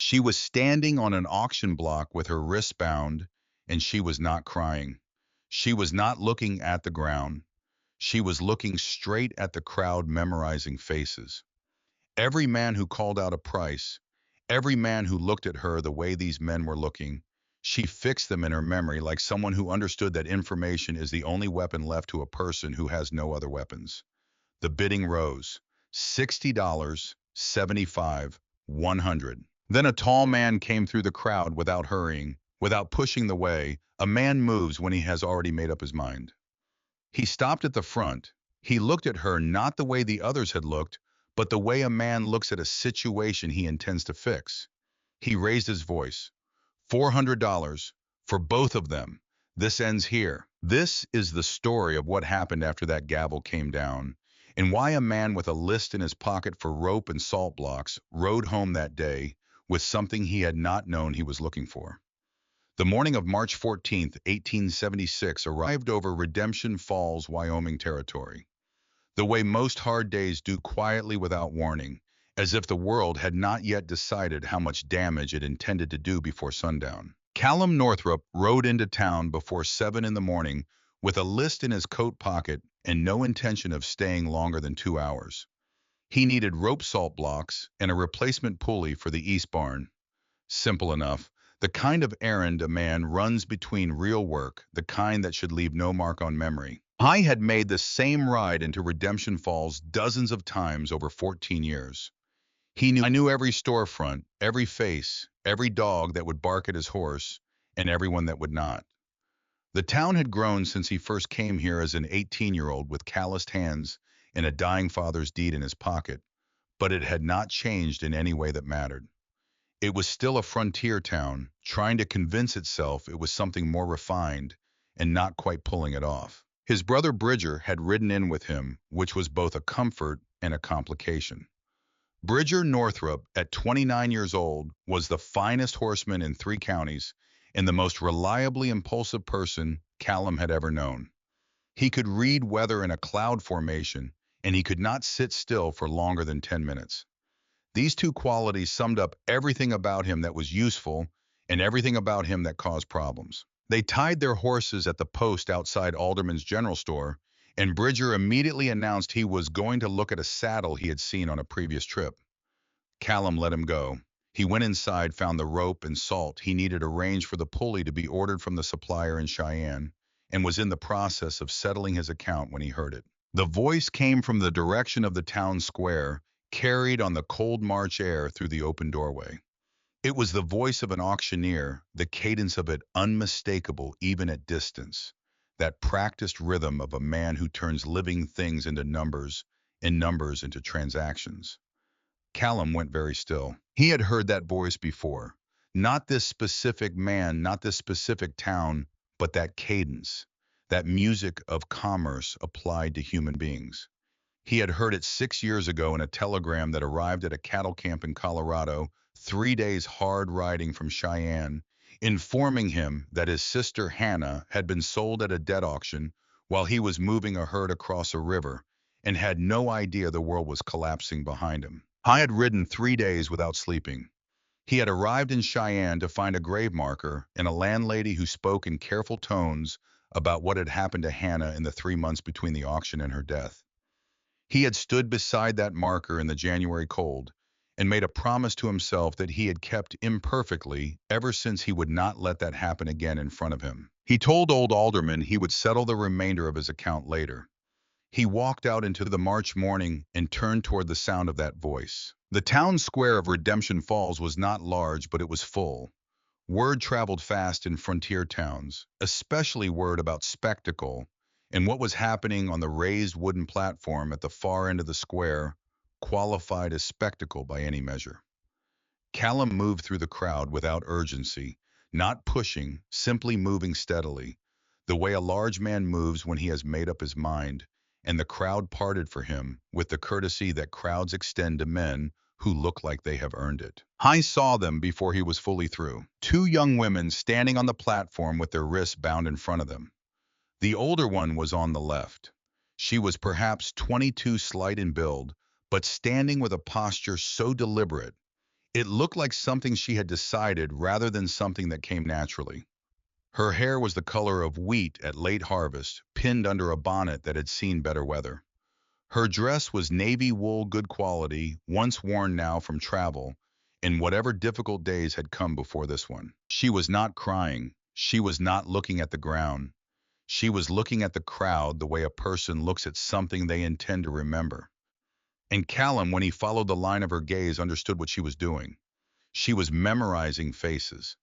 She was standing on an auction block with her wrists bound, and she was not crying. She was not looking at the ground. She was looking straight at the crowd, memorizing faces. Every man who called out a price, every man who looked at her the way these men were looking, she fixed them in her memory like someone who understood that information is the only weapon left to a person who has no other weapons. The bidding rose. $60, 75, 100. Then a tall man came through the crowd without hurrying, without pushing the way. A man moves when he has already made up his mind. He stopped at the front. He looked at her not the way the others had looked, but the way a man looks at a situation he intends to fix. He raised his voice. $400 for both of them. This ends here. This is the story of what happened after that gavel came down, and why a man with a list in his pocket for rope and salt blocks rode home that day with something he had not known he was looking for. The morning of March 14th, 1876 arrived over Redemption Falls, Wyoming territory. The way most hard days do, quietly without warning, as if the world had not yet decided how much damage it intended to do before sundown. Callum Northrup rode into town before 7 in the morning with a list in his coat pocket and no intention of staying longer than 2 hours. He needed rope salt blocks and a replacement pulley for the east barn. Simple enough. The kind of errand a man runs between real work, the kind that should leave no mark on memory. I had made the same ride into Redemption Falls dozens of times over 14 years. I knew every storefront, every face, every dog that would bark at his horse, and everyone that would not. The town had grown since he first came here as an 18-year-old with calloused hands and a dying father's deed in his pocket, but it had not changed in any way that mattered. It was still a frontier town, trying to convince itself it was something more refined and not quite pulling it off. His brother Bridger had ridden in with him, which was both a comfort and a complication. Bridger Northrup, at 29 years old, was the finest horseman in 3 counties and the most reliably impulsive person Callum had ever known. He could read weather in a cloud formation, and he could not sit still for longer than 10 minutes. These two qualities summed up everything about him that was useful and everything about him that caused problems. They tied their horses at the post outside Alderman's General Store, and Bridger immediately announced he was going to look at a saddle he had seen on a previous trip. Callum let him go. He went inside, found the rope and salt he needed arranged for the pulley to be ordered from the supplier in Cheyenne, and was in the process of settling his account when he heard it. The voice came from the direction of the town square, carried on the cold March air through the open doorway. It was the voice of an auctioneer, the cadence of it unmistakable even at distance, that practiced rhythm of a man who turns living things into numbers and numbers into transactions. Callum went very still. He had heard that voice before. Not this specific man, not this specific town, but that cadence, that music of commerce applied to human beings. He had heard it 6 years ago in a telegram that arrived at a cattle camp in Colorado, 3 days hard riding from Cheyenne, informing him that his sister Hannah had been sold at a debt auction while he was moving a herd across a river and had no idea the world was collapsing behind him. I had ridden 3 days without sleeping. He had arrived in Cheyenne to find a grave marker and a landlady who spoke in careful tones about what had happened to Hannah in the 3 months between the auction and her death. He had stood beside that marker in the January cold and made a promise to himself that he had kept imperfectly ever since he would not let that happen again in front of him. He told old Alderman he would settle the remainder of his account later. He walked out into the March morning and turned toward the sound of that voice. The town square of Redemption Falls was not large, but it was full. Word traveled fast in frontier towns, especially word about spectacle, and what was happening on the raised wooden platform at the far end of the square qualified as spectacle by any measure. Callum moved through the crowd without urgency, not pushing, simply moving steadily, the way a large man moves when he has made up his mind, and the crowd parted for him with the courtesy that crowds extend to men who look like they have earned it. I saw them before he was fully through. 2 young women standing on the platform with their wrists bound in front of them. The older one was on the left. She was perhaps 22, slight in build, but standing with a posture so deliberate It looked like something she had decided rather than something that came naturally. Her hair was the color of wheat at late harvest, pinned under a bonnet that had seen better weather. Her dress was navy wool good quality, once worn now from travel, in whatever difficult days had come before this one. She was not crying. She was not looking at the ground. She was looking at the crowd the way a person looks at something they intend to remember. And Callum, when he followed the line of her gaze, understood what she was doing. She was memorizing faces.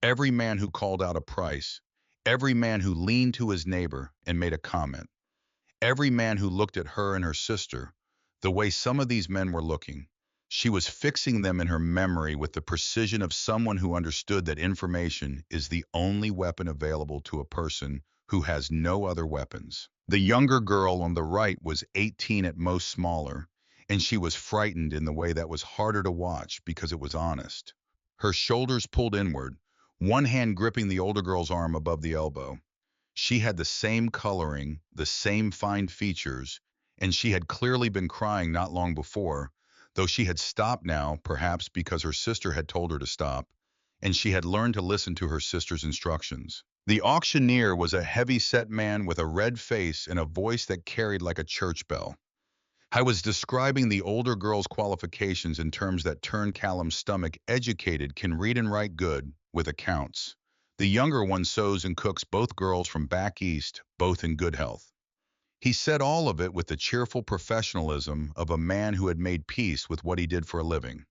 Every man who called out a price, every man who leaned to his neighbor and made a comment, every man who looked at her and her sister, the way some of these men were looking. She was fixing them in her memory with the precision of someone who understood that information is the only weapon available to a person who has no other weapons. The younger girl on the right was 18 at most, smaller, and she was frightened in the way that was harder to watch because it was honest. Her shoulders pulled inward, one hand gripping the older girl's arm above the elbow. She had the same coloring, the same fine features, and she had clearly been crying not long before, though she had stopped now, perhaps because her sister had told her to stop, and she had learned to listen to her sister's instructions. The auctioneer was a heavy-set man with a red face and a voice that carried like a church bell. I was describing the older girl's qualifications in terms that turned Callum's stomach. Educated, can read and write good, with accounts. The younger one sews and cooks, both girls from back east, both in good health. He said all of it with the cheerful professionalism of a man who had made peace with what he did for a living.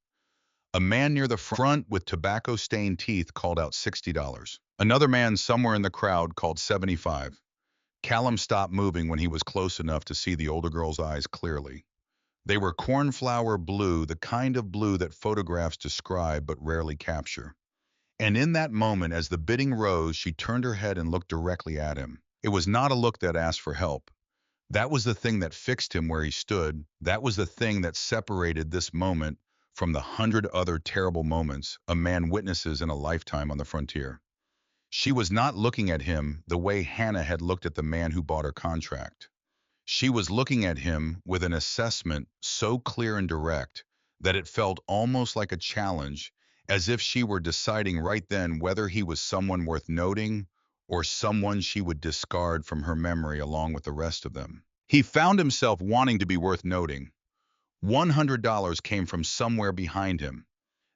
A man near the front with tobacco-stained teeth called out $60. Another man somewhere in the crowd called 75. Callum stopped moving when he was close enough to see the older girl's eyes clearly. They were cornflower blue, the kind of blue that photographs describe but rarely capture. And in that moment, as the bidding rose, she turned her head and looked directly at him. It was not a look that asked for help. That was the thing that fixed him where he stood. That was the thing that separated this moment from the 100 other terrible moments a man witnesses in a lifetime on the frontier. She was not looking at him the way Hannah had looked at the man who bought her contract. She was looking at him with an assessment so clear and direct that it felt almost like a challenge, as if she were deciding right then whether he was someone worth noting or someone she would discard from her memory along with the rest of them. He found himself wanting to be worth noting. $100 came from somewhere behind him.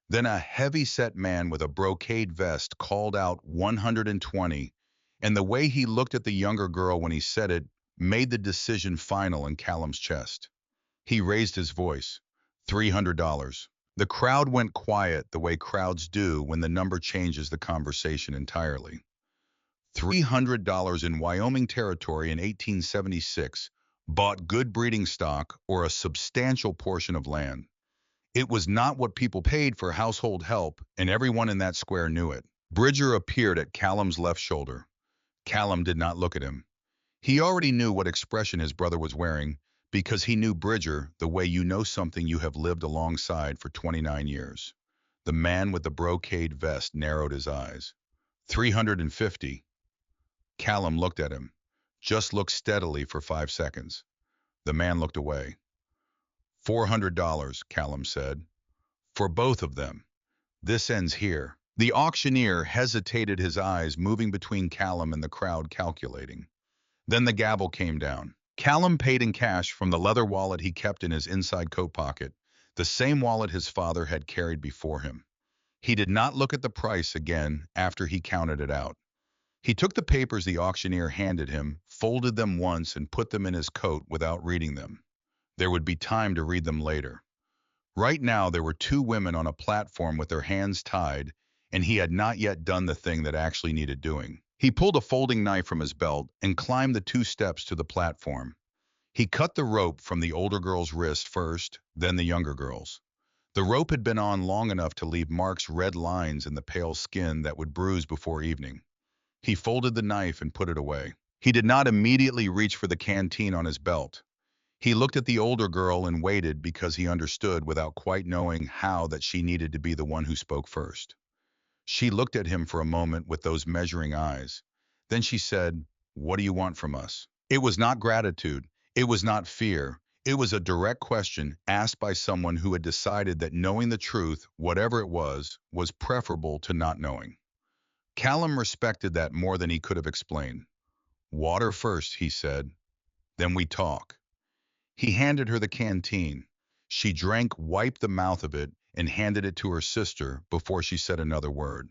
Then a heavy-set man with a brocade vest called out 120, and the way he looked at the younger girl when he said it made the decision final in Callum's chest. He raised his voice. $300. The crowd went quiet the way crowds do when the number changes the conversation entirely. $300 in Wyoming territory in 1876 bought good breeding stock or a substantial portion of land. It was not what people paid for household help, and everyone in that square knew it. Bridger appeared at Callum's left shoulder. Callum did not look at him. He already knew what expression his brother was wearing because he knew Bridger the way you know something you have lived alongside for 29 years. The man with the brocade vest narrowed his eyes. 350. Callum looked at him. Just looked steadily for 5 seconds. The man looked away. $400, Callum said. For both of them. This ends here. The auctioneer hesitated, his eyes moving between Callum and the crowd, calculating. Then the gavel came down. Callum paid in cash from the leather wallet he kept in his inside coat pocket, the same wallet his father had carried before him. He did not look at the price again after he counted it out. He took the papers the auctioneer handed him, folded them once, and put them in his coat without reading them. There would be time to read them later. Right now there were 2 women on a platform with their hands tied, and he had not yet done the thing that actually needed doing. He pulled a folding knife from his belt and climbed the 2 steps to the platform. He cut the rope from the older girl's wrist first, then the younger girl's. The rope had been on long enough to leave marks, red lines in the pale skin that would bruise before evening. He folded the knife and put it away. He did not immediately reach for the canteen on his belt. He looked at the older girl and waited because he understood without quite knowing how that she needed to be the one who spoke first. She looked at him for a moment with those measuring eyes. Then she said, "What do you want from us?" It was not gratitude. It was not fear. It was a direct question asked by someone who had decided that knowing the truth, whatever it was preferable to not knowing. Callum respected that more than he could have explained. Water first, he said. Then we talk. He handed her the canteen. She drank, wiped the mouth of it, and handed it to her sister before she said another word.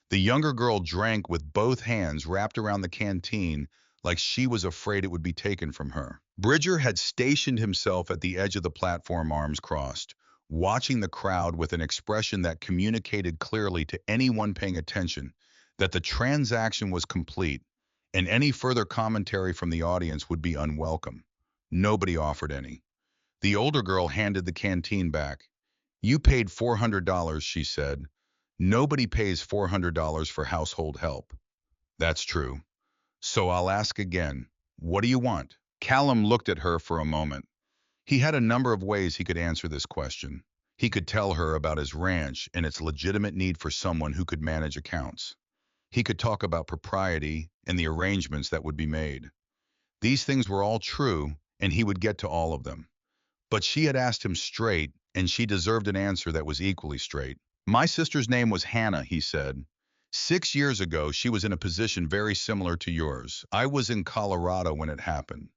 The younger girl drank with both hands wrapped around the canteen like she was afraid it would be taken from her. Bridger had stationed himself at the edge of the platform, arms crossed, watching the crowd with an expression that communicated clearly to anyone paying attention that the transaction was complete, and any further commentary from the audience would be unwelcome. Nobody offered any. The older girl handed the canteen back. You paid $400, she said. Nobody pays $400 for household help. That's true. So I'll ask again. What do you want? Callum looked at her for a moment. He had a number of ways he could answer this question. He could tell her about his ranch and its legitimate need for someone who could manage accounts. He could talk about propriety and the arrangements that would be made. These things were all true, and he would get to all of them. But she had asked him straight, and she deserved an answer that was equally straight. My sister's name was Hannah, he said. 6 years ago, she was in a position very similar to yours. I was in Colorado when it happened.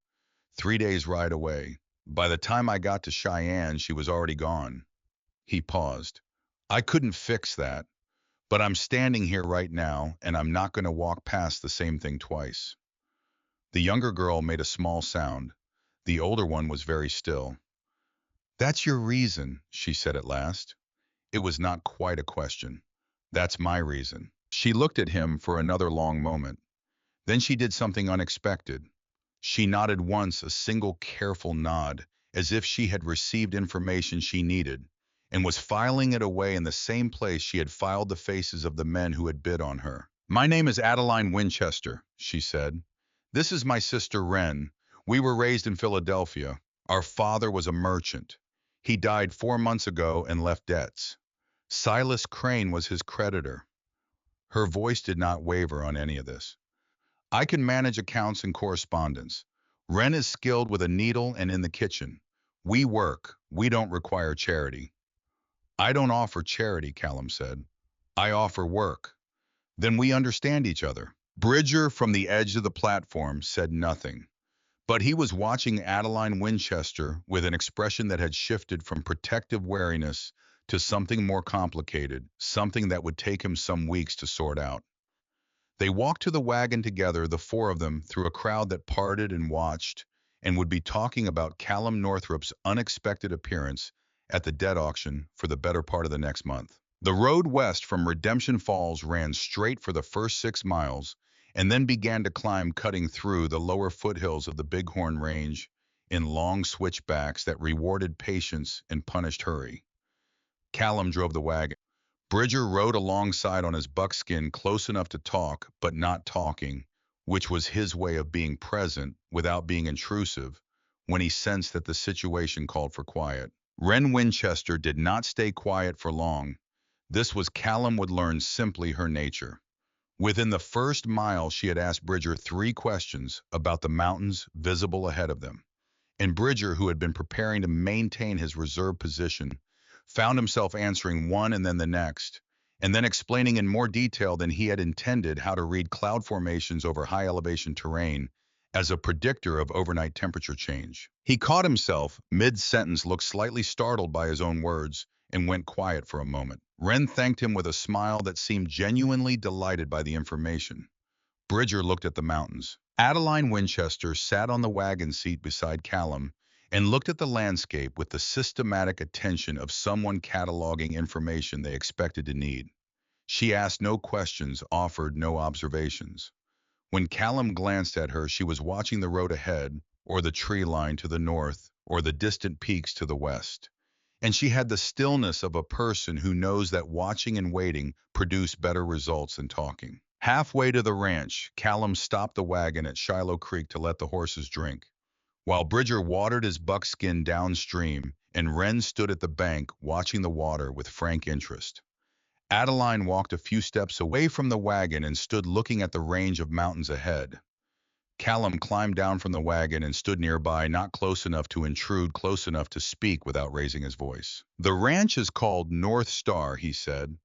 3 days ride away. By the time I got to Cheyenne, she was already gone. He paused. I couldn't fix that, but I'm standing here right now, and I'm not going to walk past the same thing twice. The younger girl made a small sound. The older one was very still. That's your reason, she said at last. It was not quite a question. That's my reason. She looked at him for another long moment. Then she did something unexpected. She nodded once, a single careful nod, as if she had received information she needed, and was filing it away in the same place she had filed the faces of the men who had bid on her. My name is Adeline Winchester, she said. This is my sister Wren. We were raised in Philadelphia. Our father was a merchant. He died 4 months ago and left debts. Silas Crane was his creditor. Her voice did not waver on any of this. I can manage accounts and correspondence. Wren is skilled with a needle and in the kitchen. We work. We don't require charity. I don't offer charity, Callum said. I offer work. Then we understand each other. Bridger from the edge of the platform said nothing. But he was watching Adeline Winchester with an expression that had shifted from protective wariness to something more complicated, something that would take him some weeks to sort out. They walked to the wagon together, the four of them, through a crowd that parted and watched, and would be talking about Callum Northrup's unexpected appearance at the debt auction for the better part of the next month. The road west from Redemption Falls ran straight for the first 6 miles, and then began to climb, cutting through the lower foothills of the Bighorn Range in long switchbacks that rewarded patience and punished hurry. Callum drove the wagon. Bridger rode alongside on his buckskin, close enough to talk, but not talking, which was his way of being present without being intrusive when he sensed that the situation called for quiet. Wren Winchester did not stay quiet for long. This was, Callum would learn, simply her nature. Within the first mile, she had asked Bridger 3 questions about the mountains visible ahead of them. And Bridger, who had been preparing to maintain his reserve position, found himself answering one and then the next, and then explaining in more detail than he had intended how to read cloud formations over high elevation terrain as a predictor of overnight temperature change. He caught himself, mid-sentence, looked slightly startled by his own words, and went quiet for a moment. Wren thanked him with a smile that seemed genuinely delighted by the information. Bridger looked at the mountains. Adeline Winchester sat on the wagon seat beside Callum and looked at the landscape with the systematic attention of someone cataloging information they expected to need. She asked no questions, offered no observations. When Callum glanced at her, she was watching the road ahead, or the tree line to the north, or the distant peaks to the west. And she had the stillness of a person who knows that watching and waiting produce better results than talking. Halfway to the ranch, Callum stopped the wagon at Shiloh Creek to let the horses drink, while Bridger watered his buckskin downstream and Wren stood at the bank watching the water with frank interest. Adeline walked a few steps away from the wagon and stood looking at the range of mountains ahead. Callum climbed down from the wagon and stood nearby, not close enough to intrude, close enough to speak without raising his voice. The ranch is called North Star, he said.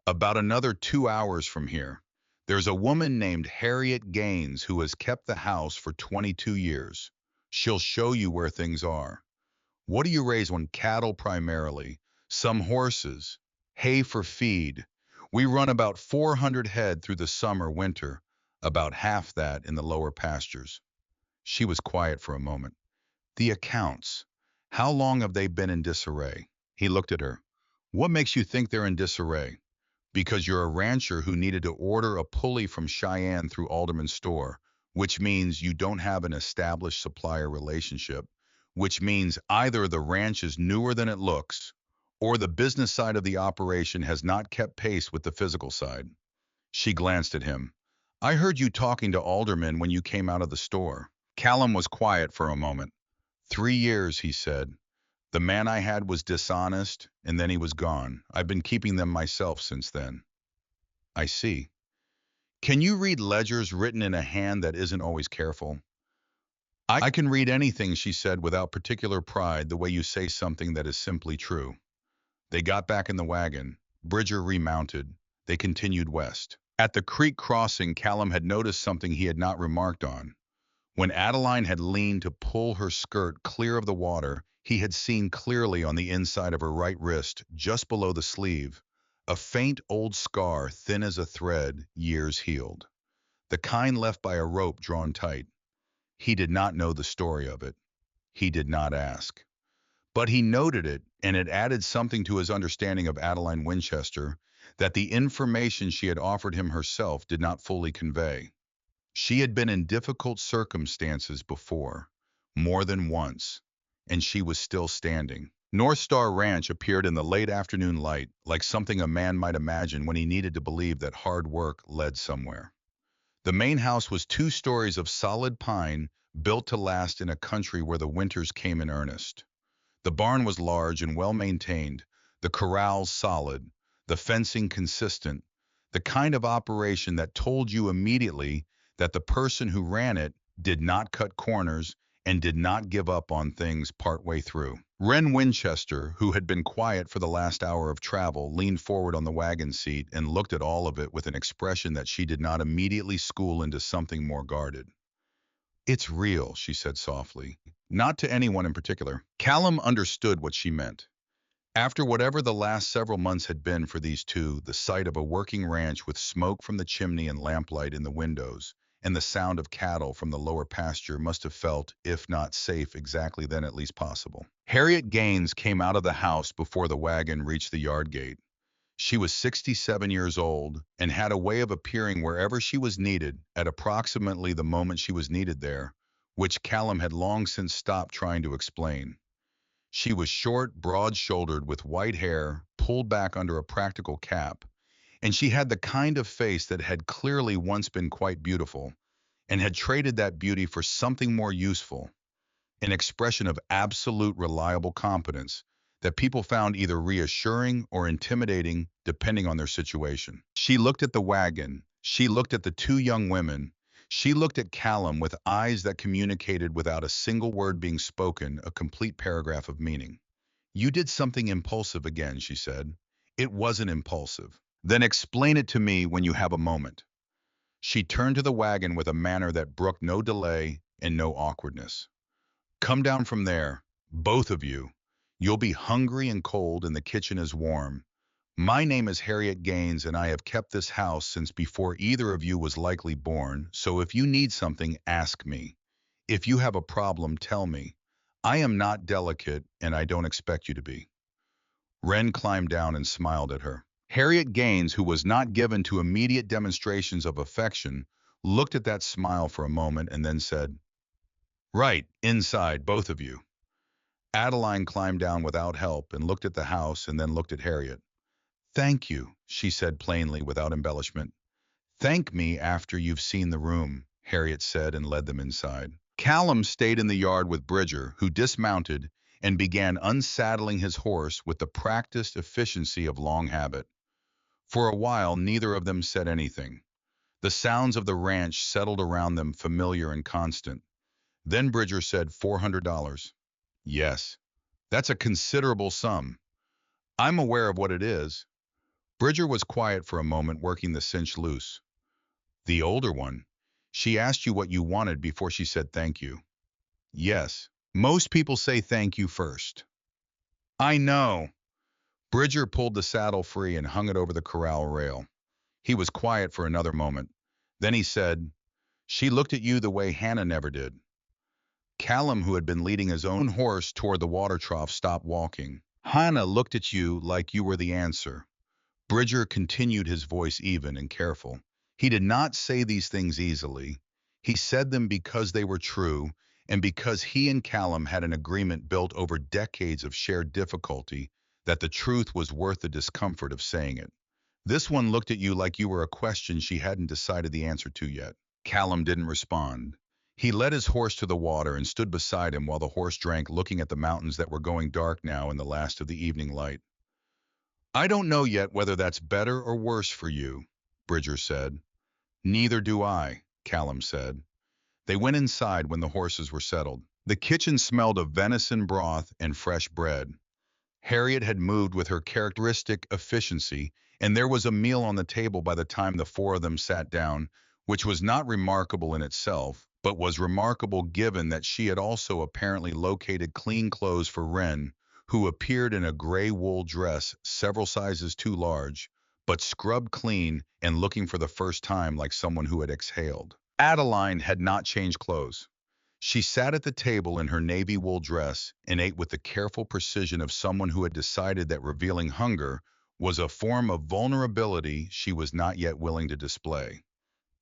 About another 2 hours from here. There's a woman named Harriet Gaines who has kept the house for 22 years. She'll show you where things are. What do you raise on cattle primarily? Some horses. Hay for feed. We run about 400 head through the summer, winter, about half that in the lower pastures. She was quiet for a moment. The accounts. How long have they been in disarray? He looked at her. What makes you think they're in disarray? Because you're a rancher who needed to order a pulley from Cheyenne through Alderman's store, which means you don't have an established supplier relationship, which means either the ranch is newer than it looks, or the business side of the operation has not kept pace with the physical side. She glanced at him. I heard you talking to Alderman when you came out of the store. Callum was quiet for a moment. 3 years, he said. The man I had was dishonest, and then he was gone. I've been keeping them myself since then. I see. Can you read ledgers written in a hand that isn't always careful? I can read anything, she said without particular pride, the way you say something that is simply true. They got back in the wagon. Bridger remounted. They continued west. At the creek crossing, Callum had noticed something he had not remarked on. When Adeline had leaned to pull her skirt clear of the water, he had seen clearly on the inside of her right wrist, just below the sleeve, a faint old scar, thin as a thread, years healed. The kind left by a rope drawn tight. He did not know the story of it. He did not ask. But he noted it, and it added something to his understanding of Adeline Winchester that the information she had offered him herself did not fully convey. She had been in difficult circumstances before, more than once, and she was still standing. North Star Ranch appeared in the late afternoon light, like something a man might imagine when he needed to believe that hard work led somewhere. The main house was 2 stories of solid pine, built to last in a country where the winters came in earnest. The barn was large and well maintained, the corrals solid, the fencing consistent, the kind of operation that told you immediately that the person who ran it did not cut corners and did not give up on things partway through. Wren Winchester, who had been quiet for the last hour of travel, leaned forward on the wagon seat and looked at all of it with an expression that she did not immediately school into something more guarded. It's real, she said softly, not to anyone in particular. Callum understood what she meant. After whatever the last several months had been for these two, the sight of a working ranch with smoke from the chimney and lamplight in the windows, and the sound of cattle from the lower pasture must have felt, if not safe exactly then, at least possible. Harriet Gaines came out of the house before the wagon reached the yard gate. She was 67 years old and had a way of appearing wherever she was needed at approximately the moment she was needed there, which Callum had long since stopped trying to explain. She was short, broad-shouldered, with white hair pulled back under a practical cap, and she had the kind of face that had clearly once been quite beautiful and had traded that beauty for something more useful, an expression of absolute reliable competence that people found either reassuring or intimidating depending on their situation. She looked at the wagon. She looked at the 2 young women. She looked at Callum with eyes that communicated without a single word being spoken, a complete paragraph of meaning. You did something impulsive again, she said. It wasn't impulsive. Then explain it to me when you have a moment. She turned to the wagon with a manner that brooked no delay and no awkwardness. Come down from there, both of you. You'll be hungry and cold and the kitchen is warm. My name is Harriet Gaines and I have kept this house since before either of you was likely born, so if you need something, ask me. If you have a problem, tell me. I am not delicate and I don't expect you to be. Wren climbed down and smiled at her. Harriet Gaines, who was not given to immediate demonstrations of affection, looked at that smile for a moment and then said, Right, inside, both of you. Adeline climbed down without help and looked at the house and then looked at Harriet. Thank you, she said plainly without embellishment. Thank me after you've seen the room, Harriet said and led them inside. Callum stayed in the yard with Bridger, who dismounted and began unsaddling his horse with the practiced efficiency of long habit. For a while, neither of them said anything. The sounds of the ranch settled around them, familiar and constant. Then Bridger said, $400. Yes, that's a considerable sum. I'm aware of what it is. Bridger was quiet for a moment, working the cinch loose. The older one. She asked you what you wanted before she said thank you. Yes. Most people say thank you first. I know. Bridger pulled the saddle free and hung it over the corral rail. He was quiet for another moment. Then he said, she looked at you the way Hannah never did. Callum, who had been leading his own horse toward the water trough, stopped walking. Hannah looked at you like you were the answer. Bridger continued, his voice even and careful. He did not say these things easily. He said them because they were true, and because he and Callum had an agreement built over decades of shared difficulty that the truth was worth the discomfort of saying it. This one looked at you like you were a question she hadn't decided the answer to yet. Callum didn't respond. He led his horse to the water and stood beside him while the horse drank, looking at the mountains that were going dark now in the last of the evening light. I don't know yet whether that's better or worse for you, Bridger said. Neither do I, Callum said. They went inside when the horses were settled. The kitchen smelled of venison broth and fresh bread. Harriet had moved with her characteristic efficiency, and there was a meal on the table by the time the four of them sat down, which was not remarkable in itself, but was remarkable given that she had also apparently located clean clothes for Wren, who appeared in a gray wool dress several sizes too large, but scrubbed clean and looking for the first time like someone who had exhaled. Adeline had not changed clothes. She sat at the table in her navy wool dress and ate with the careful precision of someone who had decided that revealing hunger was a form of vulnerability she was not yet willing to display.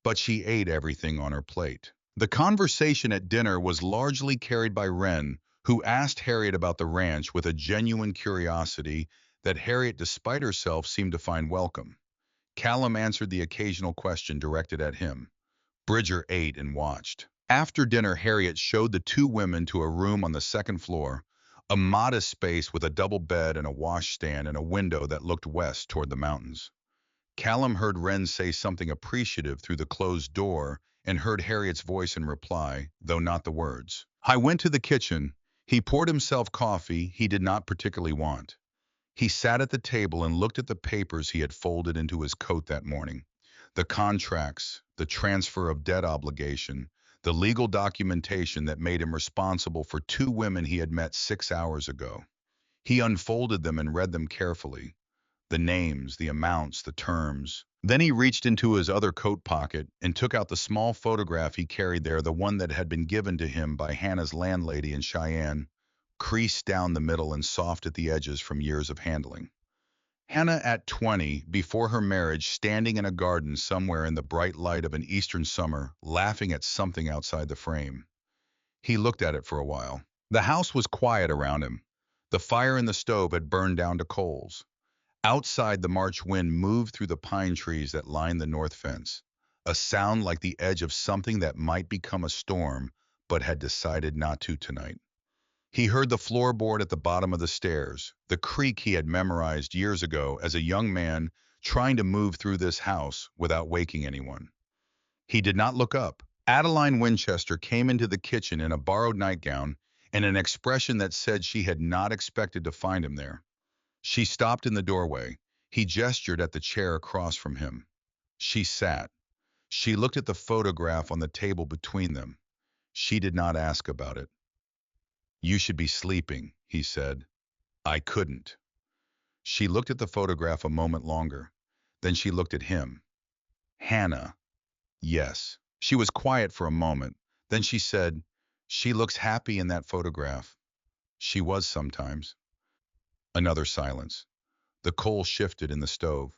But she ate everything on her plate. The conversation at dinner was largely carried by Wren, who asked Harriet about the ranch with a genuine curiosity that Harriet, despite herself, seemed to find welcome. Callum answered the occasional question directed at him. Bridger ate and watched. After dinner, Harriet showed the two women to a room on the second floor, a modest space with a double bed and a washstand and a window that looked west toward the mountains. Callum heard Wren say something appreciative through the closed door and heard Harriet's voice in reply, though not the words. I went to the kitchen. He poured himself coffee he did not particularly want. He sat at the table and looked at the papers he had folded into his coat that morning. The contracts, the transfer of debt obligation, the legal documentation that made him responsible for two women he had met 6 hours ago. He unfolded them and read them carefully. The names, the amounts, the terms. Then he reached into his other coat pocket and took out the small photograph he carried there, the one that had been given to him by Hannah's landlady in Cheyenne, creased down the middle and soft at the edges from years of handling. Hannah at 20, before her marriage, standing in a garden somewhere in the bright light of an eastern summer, laughing at something outside the frame. He looked at it for a while. The house was quiet around him. The fire in the stove had burned down to coals. Outside, the March wind moved through the pine trees that lined the north fence, a sound like the edge of something that might become a storm, but had decided not to tonight. He heard the floorboard at the bottom of the stairs, the creak he had memorized years ago as a young man trying to move through this house without waking anyone. He did not look up. Adeline Winchester came into the kitchen in a borrowed nightgown and an expression that said she had not expected to find him there. She stopped in the doorway. He gestured at the chair across from him. She sat. She looked at the photograph on the table between them. She did not ask about it. You should be sleeping, he said. I couldn't. She looked at the photograph a moment longer. Then she looked at him. Hannah. Yes. She was quiet for a moment. Then she said, she looks happy in that photograph. She was sometimes. Another silence. The coal shifted in the stove.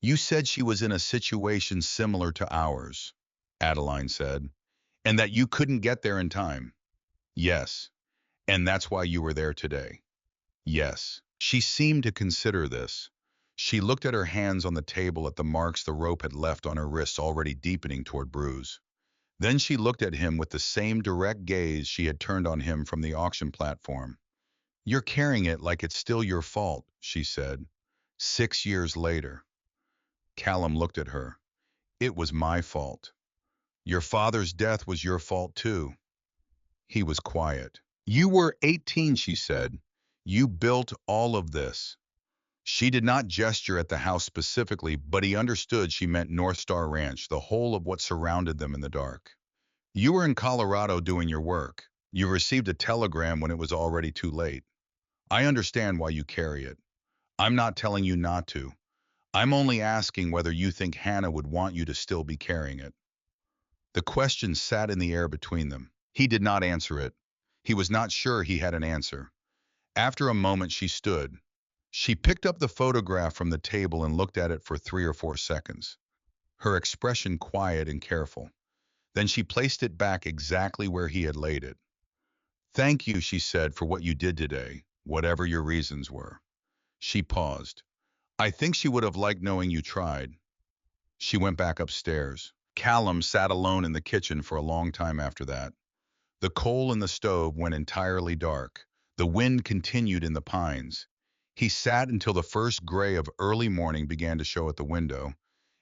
You said she was in a situation similar to ours, Adeline said, and that you couldn't get there in time. Yes. And that's why you were there today. Yes. She seemed to consider this. She looked at her hands on the table, at the marks the rope had left on her wrists, already deepening toward bruise. Then she looked at him with the same direct gaze she had turned on him from the auction platform. You're carrying it like it's still your fault, she said. 6 years later. Callum looked at her. It was my fault. Your father's death was your fault too. He was quiet. You were 18, she said. You built all of this. She did not gesture at the house specifically, but he understood she meant North Star Ranch, the whole of what surrounded them in the dark. You were in Colorado doing your work. You received a telegram when it was already too late. I understand why you carry it. I'm not telling you not to. I'm only asking whether you think Hannah would want you to still be carrying it. The question sat in the air between them. He did not answer it. He was not sure he had an answer. After a moment, she stood. She picked up the photograph from the table and looked at it for 3 or 4 seconds, her expression quiet and careful. Then she placed it back exactly where he had laid it. Thank you, she said, for what you did today, whatever your reasons were. She paused. I think she would have liked knowing you tried. She went back upstairs. Callum sat alone in the kitchen for a long time after that. The coal in the stove went entirely dark. The wind continued in the pines. He sat until the first gray of early morning began to show at the window,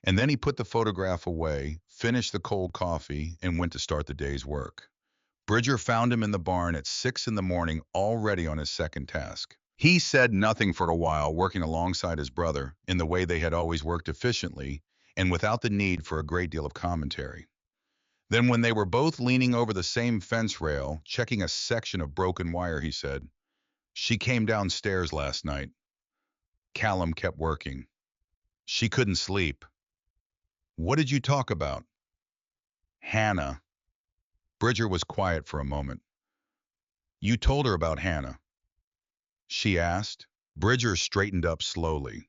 and then he put the photograph away, finished the cold coffee, and went to start the day's work. Bridger found him in the barn at 6 in the morning, already on his second task. He said nothing for a while, working alongside his brother in the way they had always worked, efficiently and without the need for a great deal of commentary. Then when they were both leaning over the same fence rail, checking a section of broken wire, he said, She came downstairs last night. Callum kept working. She couldn't sleep. What did you talk about? Hannah. Bridger was quiet for a moment. You told her about Hannah? She asked. Bridger straightened up slowly.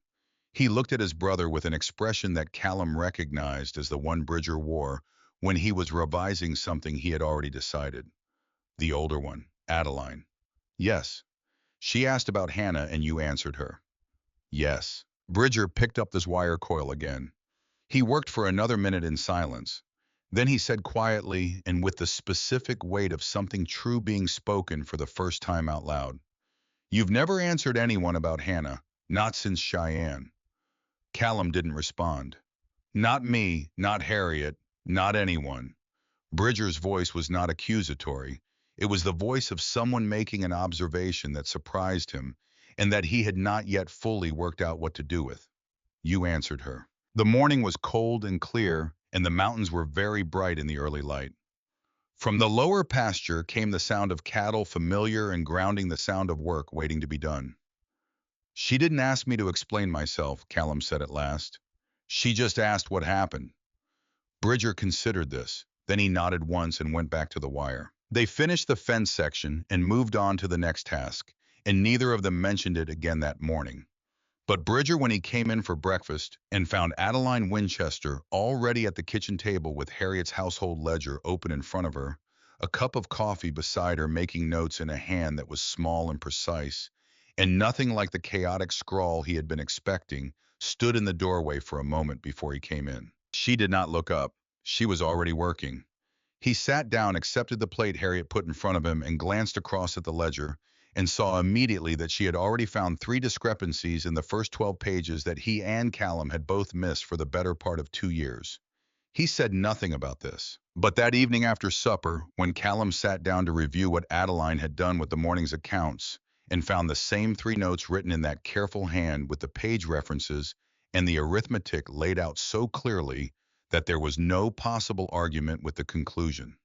He looked at his brother with an expression that Callum recognized as the one Bridger wore when he was revising something he had already decided. The older one, Adeline. Yes. She asked about Hannah and you answered her. Yes. Bridger picked up this wire coil again. He worked for another minute in silence. Then he said quietly and with the specific weight of something true being spoken for the first time out loud. You've never answered anyone about Hannah, not since Cheyenne. Callum didn't respond. Not me, not Harriet, not anyone. Bridger's voice was not accusatory. It was the voice of someone making an observation that surprised him and that he had not yet fully worked out what to do with. You answered her. The morning was cold and clear, and the mountains were very bright in the early light. From the lower pasture came the sound of cattle, familiar and grounding, the sound of work waiting to be done. She didn't ask me to explain myself, Callum said at last. She just asked what happened. Bridger considered this. Then he nodded once and went back to the wire. They finished the fence section and moved on to the next task, and neither of them mentioned it again that morning. But Bridger, when he came in for breakfast and found Adeline Winchester already at the kitchen table with Harriet's household ledger open in front of her, a cup of coffee beside her, making notes in a hand that was small and precise, and nothing like the chaotic scrawl he had been expecting, stood in the doorway for a moment before he came in. She did not look up. She was already working. He sat down, accepted the plate Harriet put in front of him, and glanced across at the ledger, and saw immediately that she had already found 3 discrepancies in the first 12 pages that he and Callum had both missed for the better part of 2 years. He said nothing about this. But that evening after supper, when Callum sat down to review what Adeline had done with the morning's accounts, and found the same 3 notes written in that careful hand with the page references and the arithmetic laid out so clearly that there was no possible argument with the conclusion.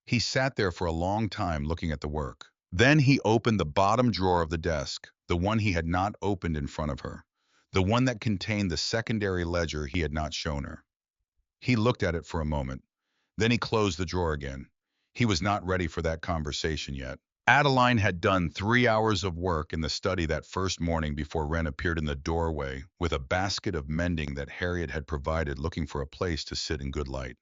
He sat there for a long time looking at the work. Then he opened the bottom drawer of the desk, the one he had not opened in front of her, the one that contained the secondary ledger he had not shown her. He looked at it for a moment. Then he closed the drawer again. He was not ready for that conversation yet. Adeline had done 3 hours of work in the study that first morning before Wren appeared in the doorway with a basket of mending that Harriet had provided, looking for a place to sit in good light.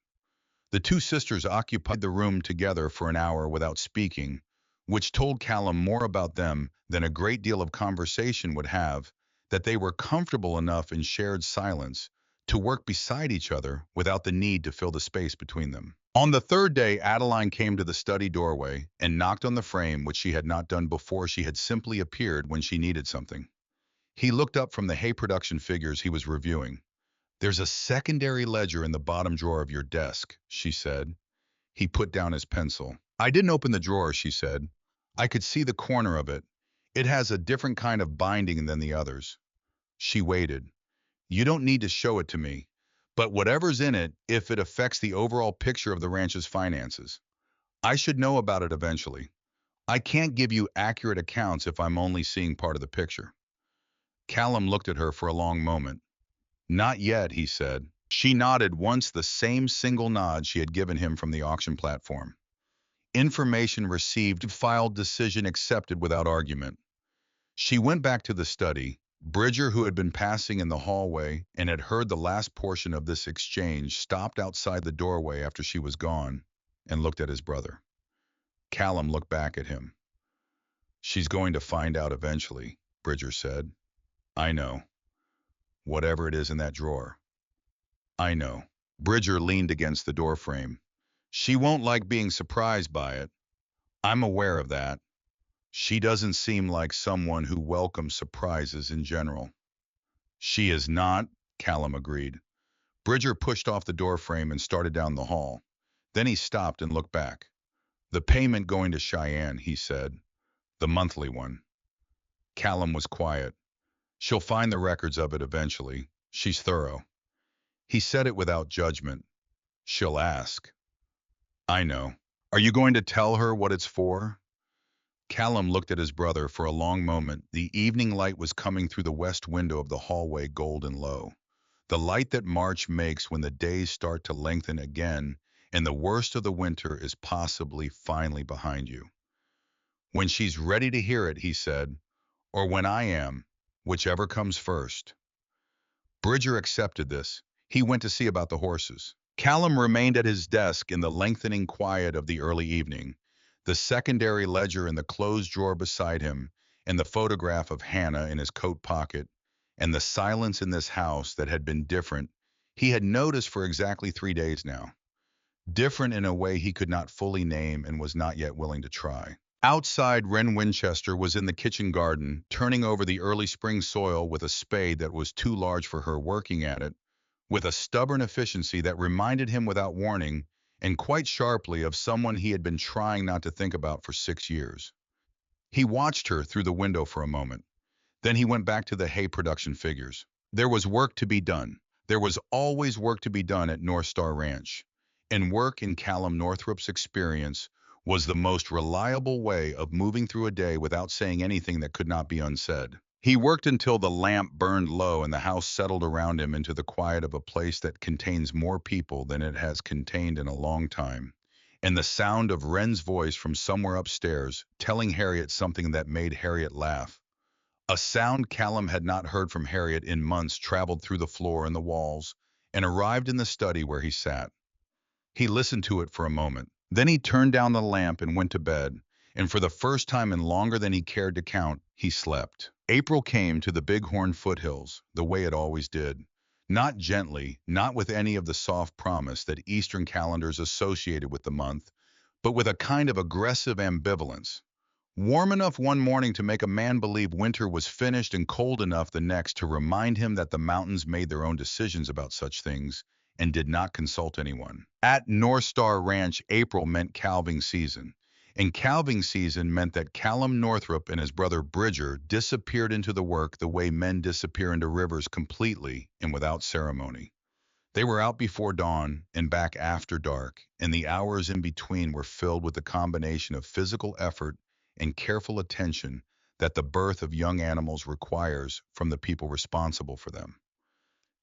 The 2 sisters occupied the room together for an hour without speaking, which told Callum more about them than a great deal of conversation would have, that they were comfortable enough in shared silence to work beside each other without the need to fill the space between them. On the 3rd day, Adeline came to the study doorway and knocked on the frame, which she had not done before. She had simply appeared when she needed something. He looked up from the hay production figures he was reviewing. There's a secondary ledger in the bottom drawer of your desk, she said. He put down his pencil. I didn't open the drawer, she said. I could see the corner of it. It has a different kind of binding than the others. She waited. You don't need to show it to me. But whatever's in it, if it affects the overall picture of the ranch's finances, I should know about it eventually. I can't give you accurate accounts if I'm only seeing part of the picture. Callum looked at her for a long moment. Not yet, he said. She nodded once, the same single nod she had given him from the auction platform. Information received, filed, decision accepted without argument. She went back to the study. Bridger, who had been passing in the hallway and had heard the last portion of this exchange, stopped outside the doorway after she was gone and looked at his brother. Callum looked back at him. She's going to find out eventually, Bridger said. I know. Whatever it is in that drawer. I know. Bridger leaned against the doorframe. She won't like being surprised by it. I'm aware of that. She doesn't seem like someone who welcomes surprises in general. She is not, Callum agreed. Bridger pushed off the doorframe and started down the hall. Then he stopped and looked back. The payment going to Cheyenne, he said. The monthly one. Callum was quiet. She'll find the records of it eventually. She's thorough. He said it without judgment. She'll ask. I know. Are you going to tell her what it's for? Callum looked at his brother for a long moment. The evening light was coming through the west window of the hallway, golden low. The light that March makes when the days start to lengthen again, and the worst of the winter is possibly finally behind you. When she's ready to hear it, he said, or when I am, whichever comes first. Bridger accepted this. He went to see about the horses. Callum remained at his desk in the lengthening quiet of the early evening, the secondary ledger in the closed drawer beside him, and the photograph of Hannah in his coat pocket, and the silence in this house that had been different, he had noticed for exactly 3 days now. Different in a way he could not fully name and was not yet willing to try. Outside, Wren Winchester was in the kitchen garden, turning over the early spring soil with a spade that was too large for her, working at it, with a stubborn efficiency that reminded him without warning, and quite sharply, of someone he had been trying not to think about for 6 years. He watched her through the window for a moment. Then he went back to the hay production figures. There was work to be done. There was always work to be done at North Star Ranch. And work, in Callum Northrup's experience, was the most reliable way of moving through a day without saying anything that could not be unsaid. He worked until the lamp burned low and the house settled around him into the quiet of a place that contains more people than it has contained in a long time. And the sound of Wren's voice from somewhere upstairs, telling Harriet something that made Harriet laugh. A sound Callum had not heard from Harriet in months, traveled through the floor and the walls, and arrived in the study where he sat. He listened to it for a moment. Then he turned down the lamp and went to bed, and for the first time in longer than he cared to count, he slept. April came to the Bighorn foothills, the way it always did. Not gently, not with any of the soft promise that Eastern calendars associated with the month, but with a kind of aggressive ambivalence. Warm enough one morning to make a man believe winter was finished, and cold enough the next to remind him that the mountains made their own decisions about such things and did not consult anyone. At North Star Ranch, April meant calving season, and calving season meant that Callum Northrup and his brother Bridger disappeared into the work the way men disappear into rivers, completely and without ceremony. They were out before dawn and back after dark, and the hours in between were filled with the combination of physical effort and careful attention that the birth of young animals requires from the people responsible for them.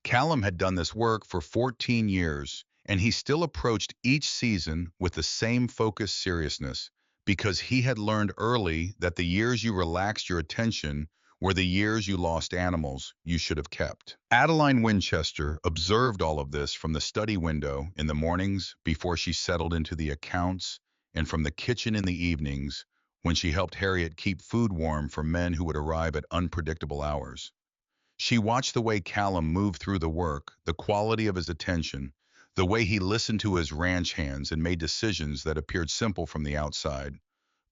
Callum had done this work for 14 years, and he still approached each season with the same focused seriousness, because he had learned early that the years you relaxed your attention were the years you lost animals you should have kept. Adeline Winchester observed all of this from the study window in the mornings before she settled into the accounts, and from the kitchen in the evenings when she helped Harriet keep food warm for men who would arrive at unpredictable hours. She watched the way Callum moved through the work, the quality of his attention, the way he listened to his ranch hands and made decisions that appeared simple from the outside,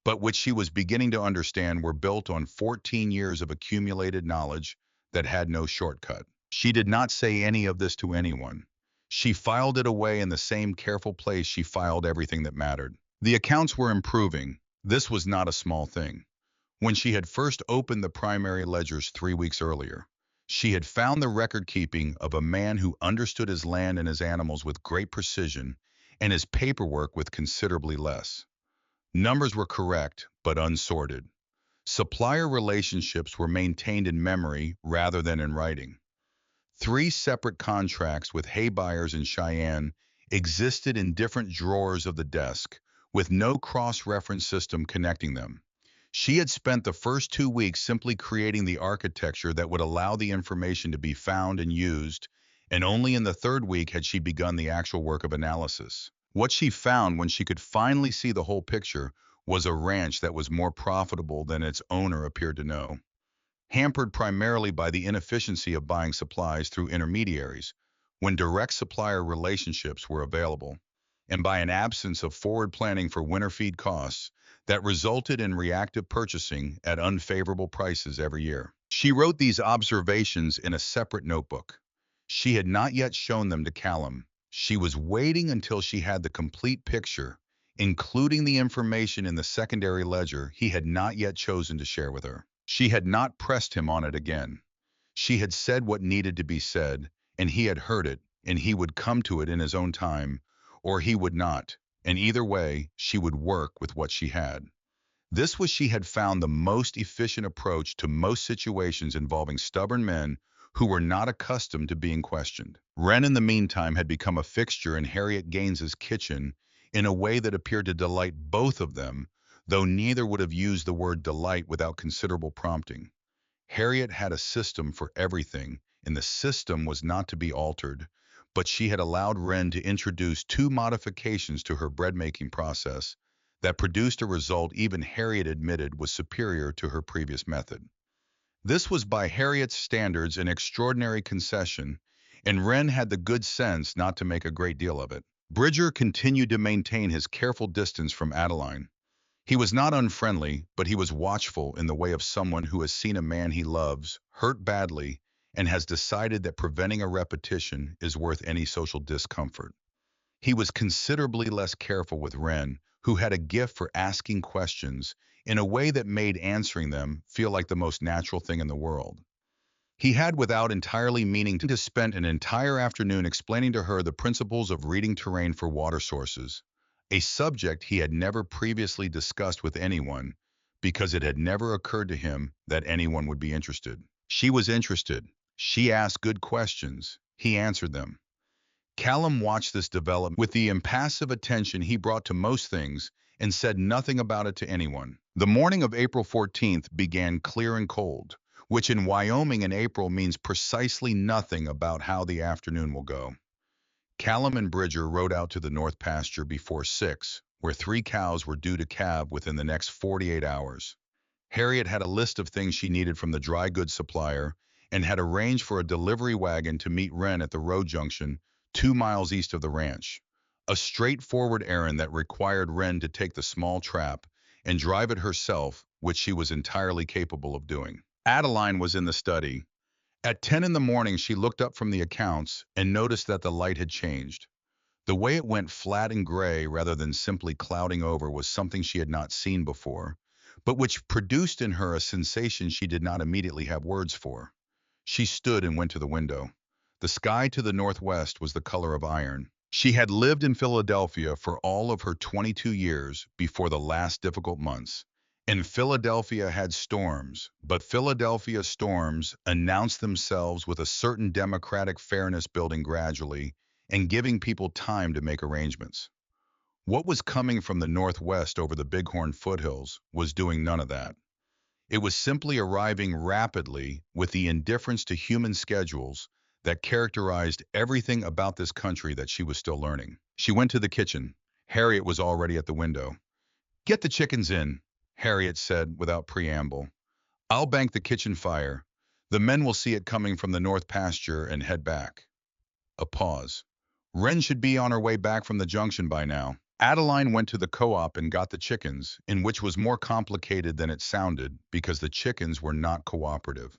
but which she was beginning to understand were built on 14 years of accumulated knowledge that had no shortcut. She did not say any of this to anyone. She filed it away in the same careful place she filed everything that mattered. The accounts were improving. This was not a small thing. When she had first opened the primary ledgers 3 weeks earlier, she had found the record-keeping of a man who understood his land and his animals with great precision and his paperwork with considerably less. Numbers were correct, but unsorted. Supplier relationships were maintained in memory rather than in writing. 3 separate contracts with hay buyers in Cheyenne existed in different drawers of the desk, with no cross-reference system connecting them. She had spent the first 2 weeks simply creating the architecture that would allow the information to be found and used, and only in the third week had she begun the actual work of analysis. What she found when she could finally see the whole picture was a ranch that was more profitable than its owner appeared to know. Hampered primarily by the inefficiency of buying supplies through intermediaries when direct supplier relationships were available, and by an absence of forward planning for winter feed costs that resulted in reactive purchasing at unfavorable prices every year. She wrote these observations in a separate notebook. She had not yet shown them to Callum. She was waiting until she had the complete picture, including the information in the secondary ledger he had not yet chosen to share with her. She had not pressed him on it again. She had said what needed to be said, and he had heard it, and he would come to it in his own time, or he would not, and either way, she would work with what she had. This was she had found the most efficient approach to most situations involving stubborn men who were not accustomed to being questioned. Wren, in the meantime, had become a fixture in Harriet Gaines's kitchen in a way that appeared to delight both of them, though neither would have used the word delight without considerable prompting. Harriet had a system for everything, and the system was not to be altered, but she had allowed Wren to introduce 2 modifications to her bread-making process that produced a result even Harriet admitted was superior to her previous method. This was by Harriet's standards an extraordinary concession, and Wren had the good sense not to make a great deal of it. Bridger continued to maintain his careful distance from Adeline. He was not unfriendly, but he was watchful in the way of someone who has seen a man he loves hurt badly and has decided that preventing a repetition is worth any social discomfort. He was considerably less careful with Wren, who had a gift for asking questions in a way that made answering them feel like the most natural thing in the world. He had, without entirely meaning to, spent an entire afternoon explaining to her the principles of reading terrain for water sources, a subject he had never previously discussed with anyone because it had never occurred to him that anyone would be interested. She was interested. She asked good questions. He answered them. Callum watched this development with the impassive attention he brought to most things and said nothing about it to anyone. The morning of April 14th began clear and cold, which in Wyoming in April means precisely nothing about how the afternoon will go. Callum and Bridger rode out to the north pasture before 6, where 3 cows were due to calve within the next 48 hours. Harriet had a list of things she needed from the dry goods supplier and had arranged for a delivery wagon to meet Wren at the road junction 2 miles east of the ranch. A straightforward errand that required Wren to take the small trap and drive it herself, which she was entirely capable of doing. Adeline was in the study. At 10 in the morning, she looked up from the accounts and noticed that the light had changed. The way it went flat and gray rather than simply clouding over was something she had not seen before, but which produced in her a sensation she did not immediately have words for. She stood and went to the window. The sky to the northwest was the color of iron. She had lived in Philadelphia for all of her 22 years before the last difficult months. And Philadelphia had storms, but Philadelphia storms announced themselves with a certain democratic fairness building gradually and giving people time to make arrangements. What was coming from the northwest over the Bighorn foothills was doing none of that. It was simply arriving rapidly with the indifference to human schedules that characterized everything about this country that she was still learning. She went to the kitchen. Harriet was already at the window. "Get the chickens in," Harriet said without preamble. "I'll bank the kitchen fire. The men will see it coming from the north pasture and head back." A pause. "Wren should be on her way back from the junction by now." Adeline went to the co-op and got the chickens, in which was more complicated than it sounded because the chickens were not cooperative.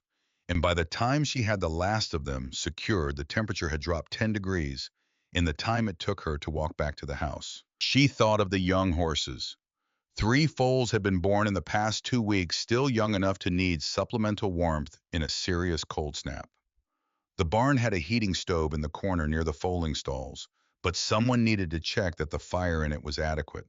and by the time she had the last of them secured, the temperature had dropped 10 degrees in the time it took her to walk back to the house. She thought of the young horses. 3 foals had been born in the past 2 weeks, still young enough to need supplemental warmth in a serious cold snap. The barn had a heating stove in the corner near the foaling stalls, but someone needed to check that the fire in it was adequate.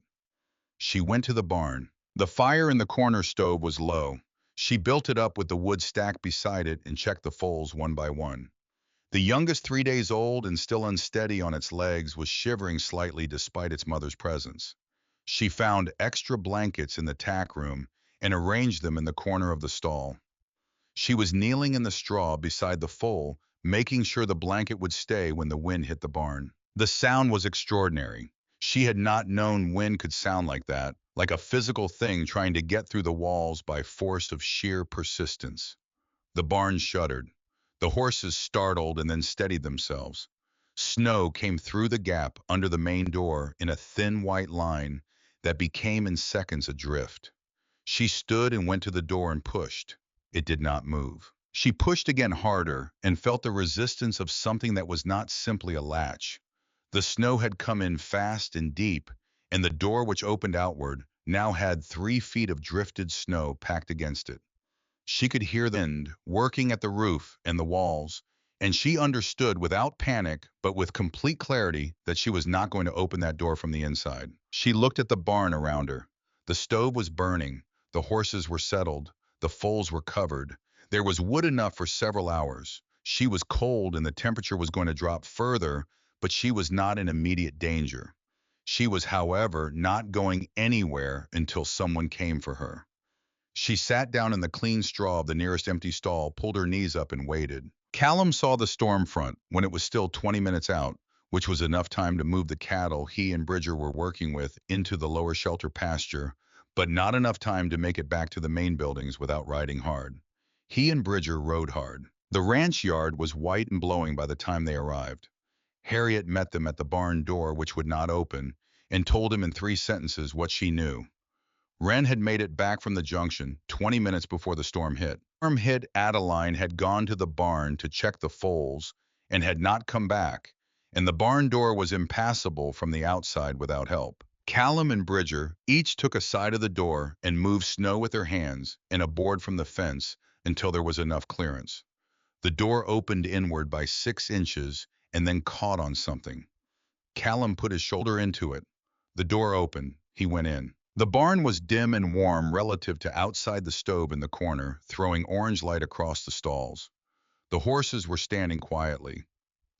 She went to the barn. The fire in the corner stove was low. She built it up with the wood stacked beside it and checked the foals one by one. The youngest, 3 days old and still unsteady on its legs, was shivering slightly despite its mother's presence. She found extra blankets in the tack room and arranged them in the corner of the stall. She was kneeling in the straw beside the foal, making sure the blanket would stay when the wind hit the barn. The sound was extraordinary. She had not known wind could sound like a physical thing trying to get through the walls by force of sheer persistence. The barn shuddered. The horses startled and then steadied themselves. Snow came through the gap under the main door in a thin white line that became in seconds a drift. She stood and went to the door and pushed. It did not move. She pushed again harder and felt the resistance of something that was not simply a latch. The snow had come in fast and deep, and the door, which opened outward, now had 3 feet of drifted snow packed against it. She could hear the wind working at the roof and the walls, and she understood without panic but with complete clarity that she was not going to open that door from the inside. She looked at the barn around her. The stove was burning, the horses were settled, the foals were covered. There was wood enough for several hours. She was cold and the temperature was going to drop further, but she was not in immediate danger. She was, however, not going anywhere until someone came for her. She sat down in the clean straw of the nearest empty stall, pulled her knees up, and waited. Callum saw the storm front when it was still 20 minutes out, which was enough time to move the cattle he and Bridger were working with into the lower shelter pasture, but not enough time to make it back to the main buildings without riding hard. He and Bridger rode hard. The ranch yard was white and blowing by the time they arrived. Harriet met them at the barn door, which would not open, and told him in 3 sentences what she knew. Wren had made it back from the junction 20 minutes before the storm hit. Adeline had gone to the barn to check the foals and had not come back, and the barn door was impassable from the outside without help. Callum and Bridger each took a side of the door and moved snow with their hands and a board from the fence until there was enough clearance. The door opened inward by 6 inches and then caught on something. Callum put his shoulder into it. The door opened. He went in. The barn was dim and warm relative to outside the stove in the corner, throwing orange light across the stalls. The horses were standing quietly.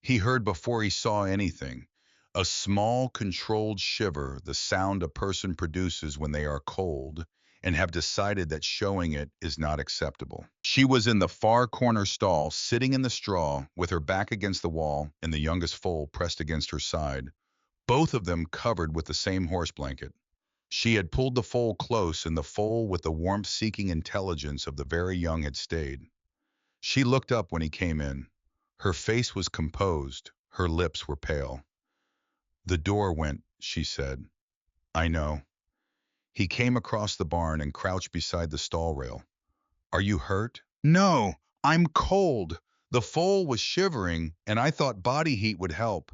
He heard before he saw anything, a small, controlled shiver, the sound a person produces when they are cold, and have decided that showing it is not acceptable. She was in the far corner stall, sitting in the straw, with her back against the wall and the youngest foal pressed against her side, both of them covered with the same horse blanket. She had pulled the foal close, and the foal, with the warmth-seeking intelligence of the very young, had stayed. She looked up when he came in. Her face was composed, her lips were pale. "The door went," she said. "I know." He came across the barn and crouched beside the stall rail. "Are you hurt?" "No, I'm cold." The foal was shivering, and I thought body heat would help.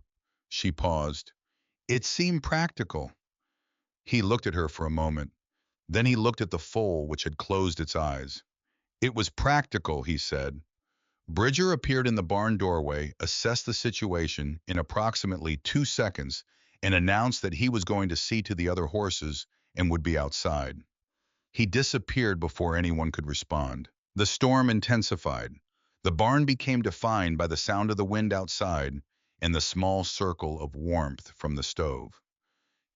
She paused. It seemed practical. He looked at her for a moment. Then he looked at the foal, which had closed its eyes. "It was practical," he said. Bridger appeared in the barn doorway, assessed the situation in approximately 2 seconds, and announced that he was going to see to the other horses and would be outside. He disappeared before anyone could respond. The storm intensified. The barn became defined by the sound of the wind outside and the small circle of warmth from the stove.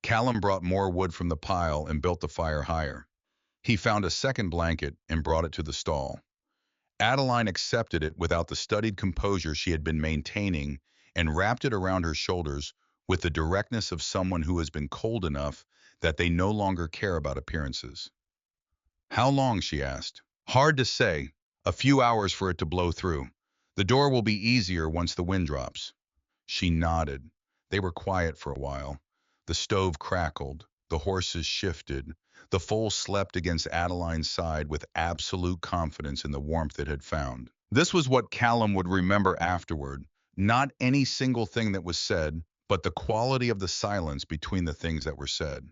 Callum brought more wood from the pile and built the fire higher. He found a second blanket and brought it to the stall. Adeline accepted it without the studied composure she had been maintaining and wrapped it around her shoulders with the directness of someone who has been cold enough that they no longer care about appearances. "How long?" she asked. "Hard to say. A few hours for it to blow through. The door will be easier once the wind drops." She nodded. They were quiet for a while. The stove crackled. The horses shifted. The foal slept against Adeline's side with absolute confidence in the warmth it had found. This was what Callum would remember afterward. Not any single thing that was said, but the quality of the silence between the things that were said.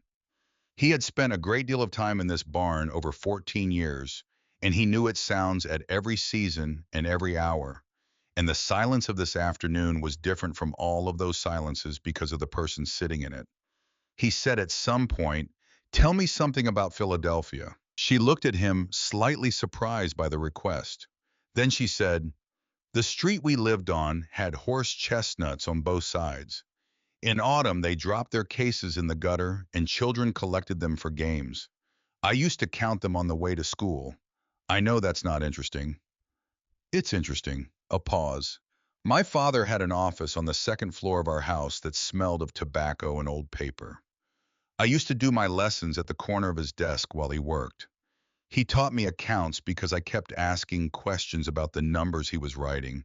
He had spent a great deal of time in this barn over 14 years, and he knew its sounds at every season and every hour. And the silence of this afternoon was different from all of those silences because of the person sitting in it. He said at some point, "Tell me something about Philadelphia." She looked at him, slightly surprised by the request. Then she said, "The street we lived on had horse chestnuts on both sides. In autumn, they dropped their cases in the gutter, and children collected them for games. I used to count them on the way to school. I know that's not interesting." "It's interesting." A pause. "My father had an office on the second floor of our house that smelled of tobacco and old paper. I used to do my lessons at the corner of his desk while he worked. He taught me accounts because I kept asking questions about the numbers he was writing,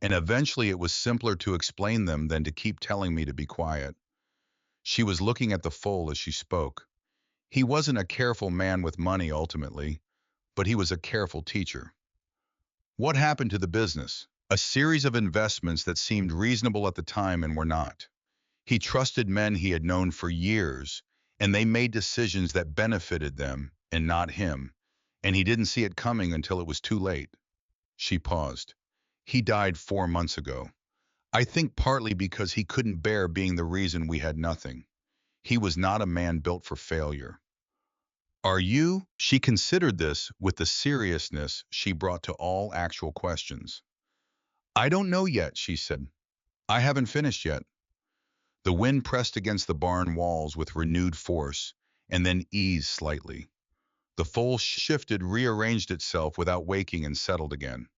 and eventually it was simpler to explain them than to keep telling me to be quiet." She was looking at the foal as she spoke. "He wasn't a careful man with money ultimately, but he was a careful teacher." "What happened to the business?" "A series of investments that seemed reasonable at the time and were not. He trusted men he had known for years, and they made decisions that benefited them and not him, and he didn't see it coming until it was too late." She paused. "He died 4 months ago. I think partly because he couldn't bear being the reason we had nothing. He was not a man built for failure." "Are you?" She considered this with the seriousness she brought to all actual questions. "I don't know yet," she said. "I haven't finished yet." The wind pressed against the barn walls with renewed force, and then eased slightly. The foal shifted, rearranged itself without waking, and settled again.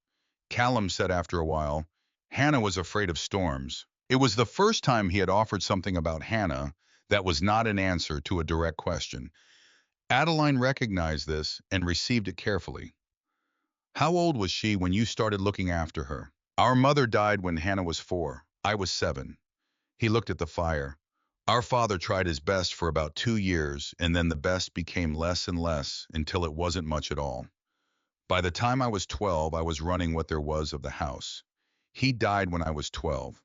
Callum said after a while, "Hannah was afraid of storms." It was the first time he had offered something about Hannah that was not an answer to a direct question. Adeline recognized this and received it carefully. "How old was she when you started looking after her?" "Our mother died when Hannah was 4. I was 7. He looked at the fire. "Our father tried his best for about 2 years, and then the best became less and less until it wasn't much at all. By the time I was 12, I was running what there was of the house. He died when I was 12.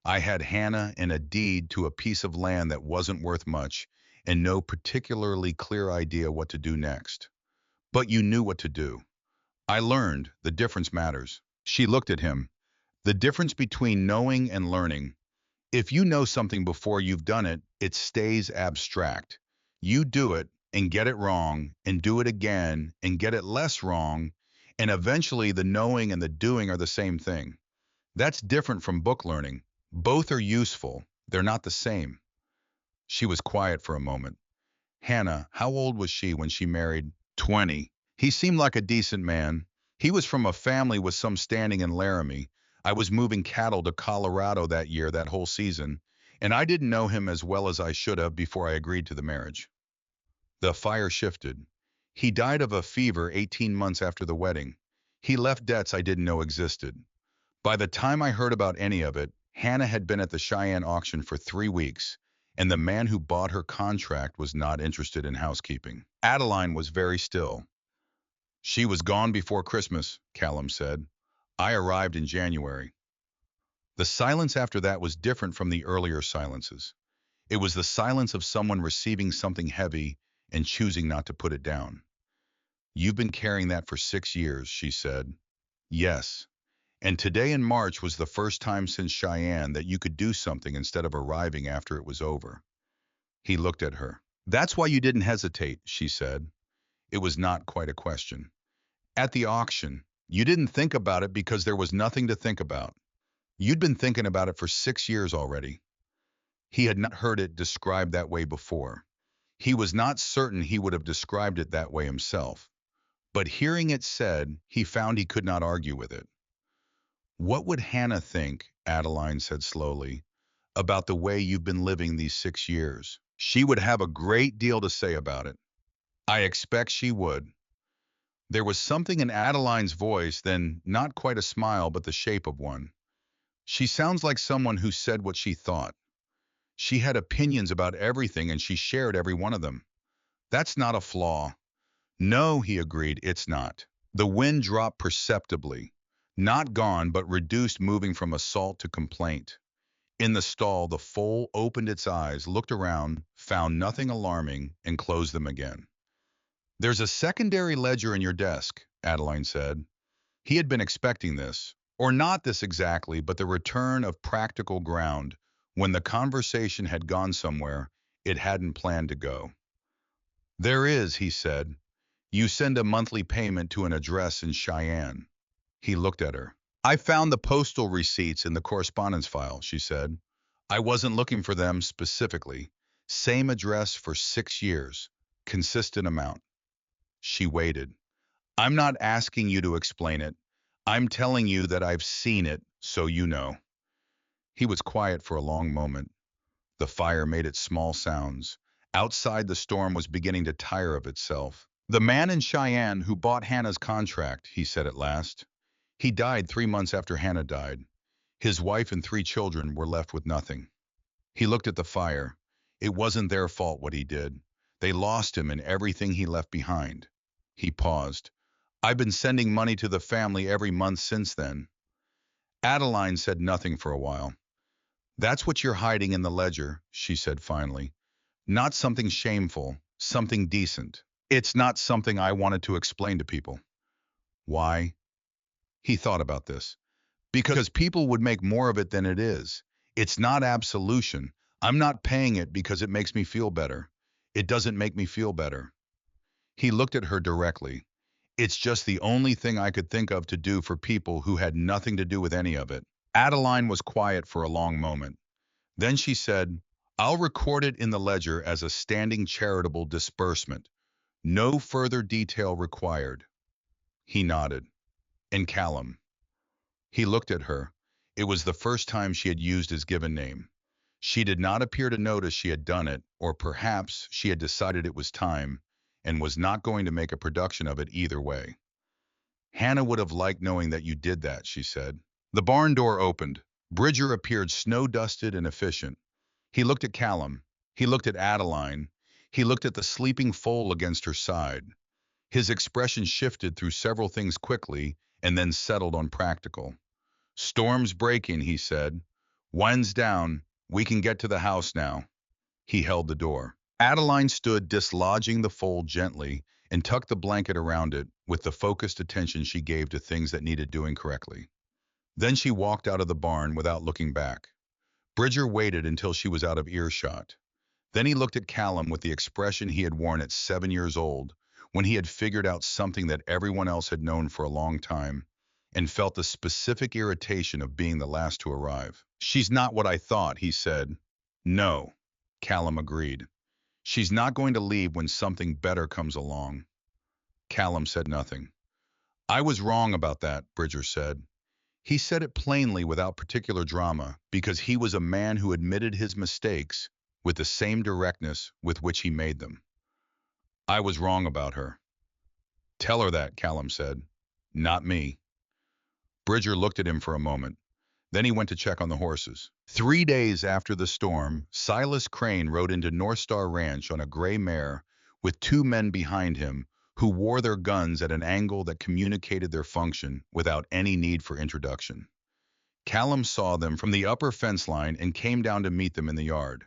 I had Hannah and a deed to a piece of land that wasn't worth much, and no particularly clear idea what to do next. But you knew what to do. I learned the difference matters." She looked at him. "The difference between knowing and learning. If you know something before you've done it, it stays abstract. You do it and get it wrong, and do it again and get it less wrong, and eventually the knowing and the doing are the same thing. That's different from book learning. Both are useful. They're not the same." She was quiet for a moment. "Hannah, how old was she when she married?" 20. "He seemed like a decent man. He was from a family with some standing in Laramie. I was moving cattle to Colorado that year, that whole season, and I didn't know him as well as I should have before I agreed to the marriage." The fire shifted. "He died of a fever 18 months after the wedding. He left debts I didn't know existed. By the time I heard about any of it, Hannah had been at the Cheyenne auction for 3 weeks, and the man who bought her contract was not interested in housekeeping." Adeline was very still. "She was gone before Christmas," Callum said. "I arrived in January." The silence after that was different from the earlier silences. It was the silence of someone receiving something heavy and choosing not to put it down. "You've been carrying that for 6 years," she said. "Yes. And today in March was the first time since Cheyenne that you could do something instead of arriving after it was over." He looked at her. "That's why you didn't hesitate," she said. It was not quite a question. "At the auction, you didn't think about it because there was nothing to think about. You'd been thinking about it for 6 years already." He had not heard it described that way before. He was not certain he would have described it that way himself. But hearing it said, he found he could not argue with it. "What would Hannah think," Adeline said slowly, "about the way you've been living these 6 years?" "She would have a great deal to say about it." "I expect she would." There was something in Adeline's voice, then not quite a smile, but the shape of one. "She sounds like someone who said what she thought. She had opinions about everything and she shared every one of them. That's not a flaw." "No," he agreed, "it's not." The wind dropped perceptibly. Not gone, but reduced, moving from assault to complaint. In the stall, the foal opened its eyes, looked around, found nothing alarming, and closed them again. There's a secondary ledger in your desk, Adeline said. He had been expecting this, or not this exactly, but the return of practical ground when the conversation had gone somewhere it hadn't planned to go. There is, he said. You send a monthly payment to an address in Cheyenne. He looked at her. I found the postal receipts in the correspondence file, she said. I wasn't looking for them specifically. Same address for 6 years. Consistent amount. She waited. I'm not asking you to explain it. I'm telling you that I've seen it, so you know. He was quiet for a long moment. The fire made its small sounds. Outside, the storm was beginning to tire of itself. The man in Cheyenne who bought Hannah's contract, he said at last. He died 3 months after Hannah died. His wife and 3 children were left with nothing. He looked at the fire. It wasn't their fault what he did. They lost him and everything he left behind. He paused. I've been sending money to the family every month since then. Adeline said nothing for a while. That's what you're hiding in the ledger, she said finally. Not something shameful, something decent. It's not something I wanted to explain to people. Why? He thought about this. Because people would make more of it than it is. It's not absolution. I'm not paying it because it makes me feel better. It doesn't make me feel better. He looked at her directly. It's just the only thing I could think of to do for people who had nothing to do with any of it. Adeline was quiet for a long moment. Then she said, I'll record it in the ledger as a standing charitable disbursement. No further detail required. He nodded. And Callum. He looked at her. It was the first time she had used his given name. She did not appear to notice she had done it, or perhaps she had decided it was time and was not going to make a production of it either way. Hannah would have liked knowing that you did that, she said. The barn door opened. Bridger appeared snow-dusted and efficient. He looked at Callum. He looked at Adeline. He looked at the sleeping foal against her side. His expression shifted through several things quickly and then settled on practical. Storm's breaking, he said. Wind's down. We can get to the house now. He held the door. Adeline stood dislodging the fold gently and tucked the blanket around it with the focused attention she gave to things that needed doing correctly. Then she walked out of the barn without looking back. Bridger waited until she was out of earshot. Then he looked at Callum with the expression he had worn at 7 years old, when he had figured out something that everyone else had known for a long time, and felt the specific irritation of being the last to arrive. She's not what I thought, he said. No, Callum agreed. She's not going to leave when something better comes along. Callum said nothing. I was wrong about that, Bridger said. He said it plainly without particular drama because he was a man who admitted his mistakes with the same directness with which he made them. I was wrong about her. Tell her that, Callum said. Not me. Bridger looked at him for a moment. Then he went to check on the horses. 3 days after the storm, Silas Crane rode into North Star Ranch on a gray mare with 2 men behind him who wore their guns at an angle that communicated their function without any need for introduction. Callum saw them from the upper fence line and came down to meet them in the yard.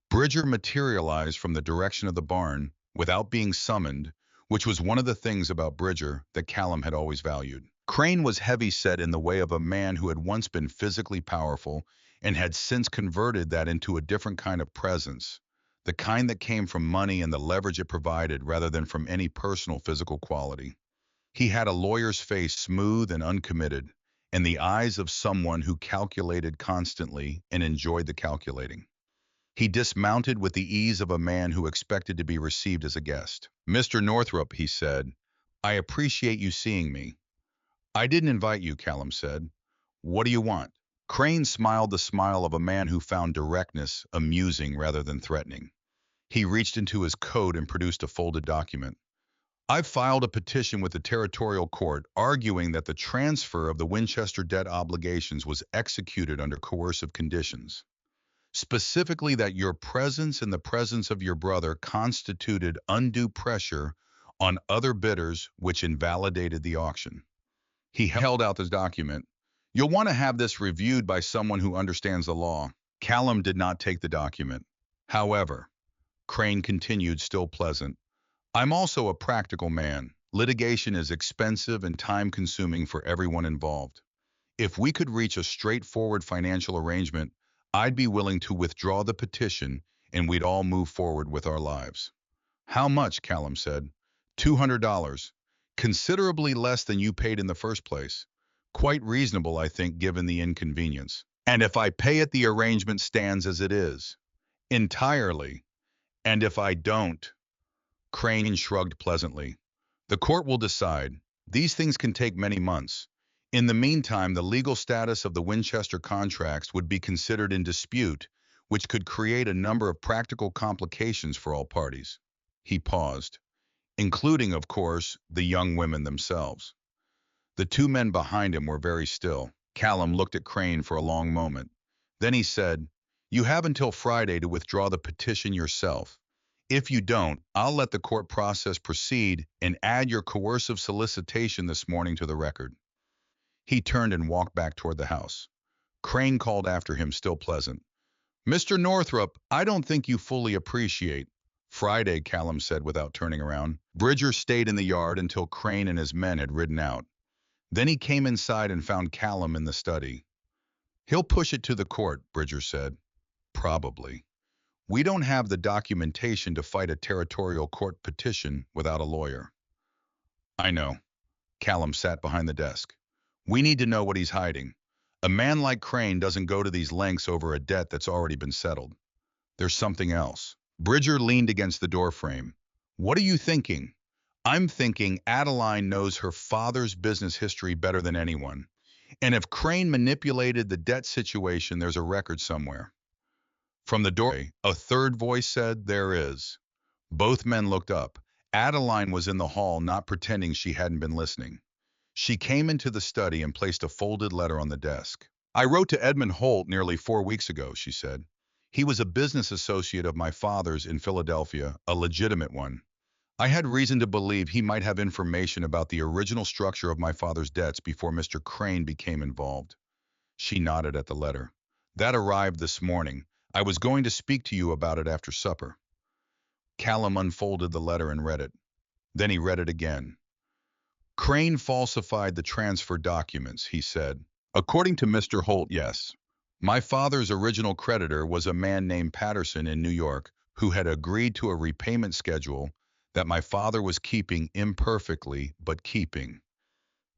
Bridger materialized from the direction of the barn without being summoned, which was one of the things about Bridger that Callum had always valued. Crane was heavy-set in the way of a man who had once been physically powerful and had since converted that into a different kind of presence, the kind that came from money and the leverage it provided rather than from any personal physical quality. He had a lawyer's face, smooth and uncommitted, and the eyes of someone who calculated constantly and enjoyed the calculating. He dismounted with the ease of a man who expected to be received as a guest. Mr. Northrop, he said, I appreciate you seeing me. I didn't invite you, Callum said. What do you want? Crane smiled the smile of a man who found directness amusing rather than threatening. He reached into his coat and produced a folded document. I've filed a petition with the territorial court arguing that the transfer of the Winchester debt obligations was executed under coercive conditions. Specifically that your presence and the presence of your brother constituted undue pressure on other bidders which invalidated the auction. He held out this document. You'll want to have this reviewed by someone who understands the law. Callum did not take the document. However, Crane continued, still pleasant. I'm also a practical man. Litigation is expensive and time-consuming for everyone involved. If we could reach a straightforward financial arrangement, I'd be willing to withdraw the petition and we'd all move forward with our lives. How much? Callum said. $200. Considerably less than you paid in the first place. Quite reasonable, I think, given the inconvenience. And if I pay it, the arrangement stands as it is. Entirely. And if I don't? Crane shrugged pleasantly. The court will decide. These things can take many months. In the meantime, the legal status of the Winchester contracts would be considered in dispute, which could create a number of practical complications for all parties. He paused, including, of course, the young women themselves. The two men behind him were very still. Callum looked at Crane for a long moment. Then he said, You have until Friday to withdraw the petition yourself. If you don't, I'll let the court process proceed and add your coercive solicitation this morning to the record. He turned and walked back toward the house. Crane called after him, still pleasant. Mr. Northrop, I don't think you fully appreciate. Friday, Callum said without turning around. Bridger stayed in the yard until Crane and his men had ridden out. Then he came inside and found Callum in the study. He'll push it to the court, Bridger said. Probably. We don't have the documentation to fight a territorial court petition without a lawyer. I know. Callum sat behind the desk. We need to know what he's hiding. A man like Crane doesn't go to these lengths over a debt that's already been settled. There's something else. Bridger leaned against the doorframe. What are you thinking? I'm thinking Adeline knows her father's business history better than anyone. And if Crane manipulated the debt situation, there's a record somewhere. From the doorway, a third voice said, There is. Both men looked up. Adeline was in the hall, not pretending she hadn't been listening. She came into the study and placed a folded letter on the desk. I wrote to Edmund Holt nearly 4 weeks ago, she said. He was a business associate of my father's in Philadelphia, a legitimate one. I had reason to believe he might have information about the original structure of my father's debts before Mr. Crane became involved. She nodded at the letter. That arrived this morning. I was going to speak to you about it after supper. Callum unfolded the letter and read it. Then he read it again. Crane falsified the transfer documents, he said. According to Mr. Holt, yes. My father's original creditor was a man named Patterson in New York who had agreed to a repayment schedule that my father was keeping imperfectly, but keeping.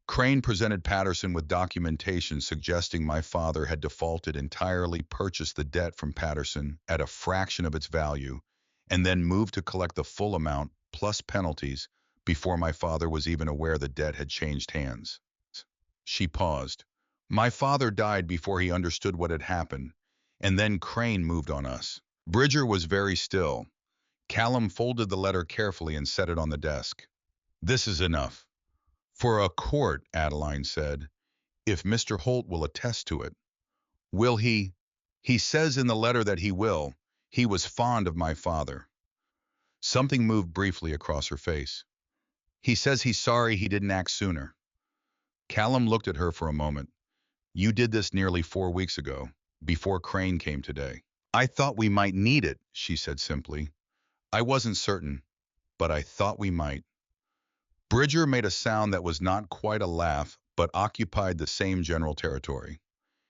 Crane presented Patterson with documentation suggesting my father had defaulted entirely, purchased the debt from Patterson at a fraction of its value, and then moved to collect the full amount, plus penalties, before my father was even aware the debt had changed hands. She paused. My father died before he understood what had happened, and then Crane moved on us. Bridger was very still. Callum folded the letter carefully and set it on the desk. This is enough. For a court, Adeline said, if Mr. Holt will attest to it. Will he? He says in the letter that he will. He was fond of my father. Something moved briefly across her face. He says he's sorry he didn't act sooner. Callum looked at her for a moment. You did this nearly 4 weeks ago, before Crane came today. I thought we might need it, she said simply. I wasn't certain, but I thought we might. Bridger made a sound that was not quite a laugh, but occupied the same general territory.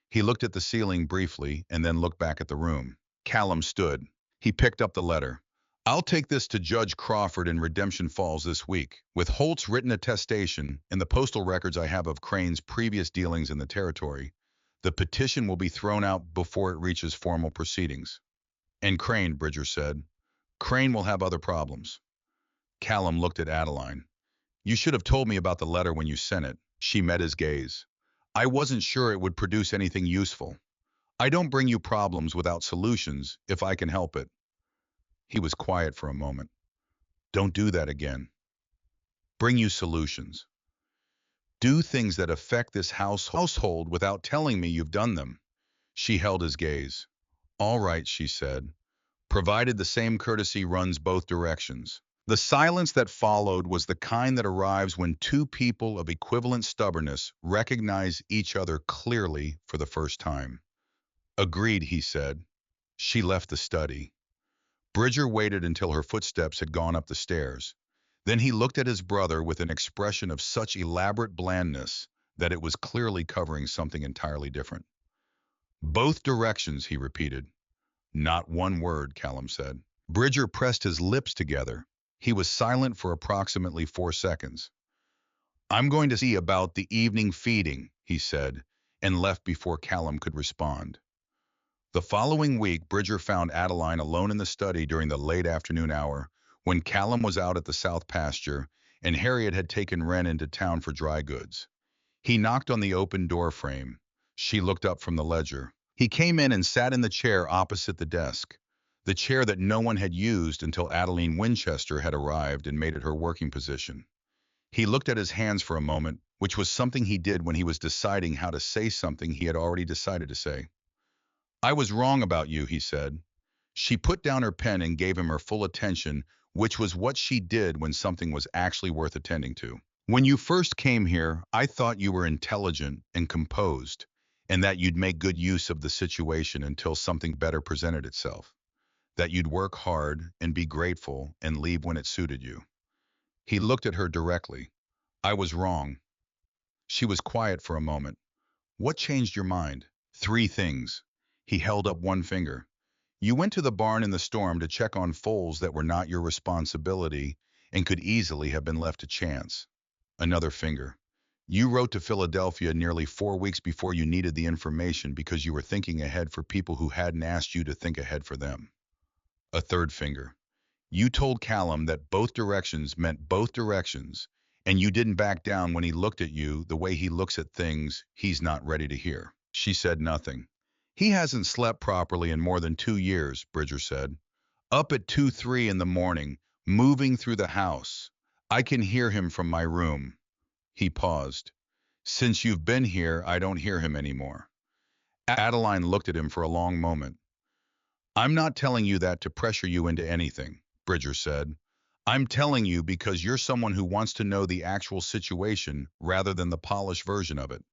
He looked at the ceiling briefly and then looked back at the room. Callum stood. He picked up the letter. I'll take this to Judge Crawford in Redemption Falls this week. With Holt's written attestation and the postal records I have of Crane's previous dealings in the territory, the petition will be thrown out before it reaches formal proceedings. And Crane, Bridger said. Crane will have other problems. Callum looked at Adeline. You should have told me about the letter when you sent it. She met his gaze. I wasn't sure it would produce anything useful. I don't bring you problems without solutions, if I can help it. He was quiet for a moment. Don't do that again. Bring you solutions. Do things that affect this household without telling me you've done them. She held his gaze. All right, she said, provided the same courtesy runs both directions. The silence that followed was the kind that arrives when two people of equivalent stubbornness recognize each other clearly for the first time. Agreed, he said. She left the study. Bridger waited until her footsteps had gone up the stairs. Then he looked at his brother with an expression of such elaborate blandness that it was clearly covering something entirely different. Both directions, he repeated. Not one word, Callum said. Bridger pressed his lips together. He was silent for approximately 4 seconds. I'm going to see about the evening feeding, he said, and left before Callum could respond. The following week, Bridger found Adeline alone in the study during the late afternoon hour when Callum was out at the south pasture and Harriet had taken Wren into town for dry goods. He knocked on the open door frame. She looked up from the ledger. He came in and sat in the chair opposite the desk, the chair that no one had used until Adeline Winchester had arrived and made it her working position. He looked at his hands for a moment, which was something he did when he was deciding how to say something he had already decided to say. I was wrong about you, he said. She put down her pen and gave him her full attention, which was what she did when something was actually worth attending to. When you first came here, I thought you were intelligent and composed, and that you'd make good use of the situation until something better presented itself, that you'd work hard and be grateful and leave when it suited you. He looked at her directly. I was wrong. She was quiet for a moment. What changed your mind? Three things. He held up one finger. You went to the barn in the storm to check on foals that were not your responsibility and could easily have been left to chance. Another finger. You wrote to Philadelphia nearly 4 weeks before you needed the information because you were thinking ahead for people who hadn't asked you to think ahead for them. A third finger. You told Callum that both directions meant both directions, and you didn't back down when he looked at you the way he looks at things he's not ready to hear. She said nothing. He hasn't slept properly in more than 2 years, Bridger said. Up at 2, 3 in the morning, moving through the house. I can hear him from my room. He paused. Since you've been here, I don't hear him anymore. Adeline looked at him for a long moment. I'm not telling you that to pressure you into anything, Bridger said. I'm telling you because you're someone who wants to know the actual situation rather than the polished version of it.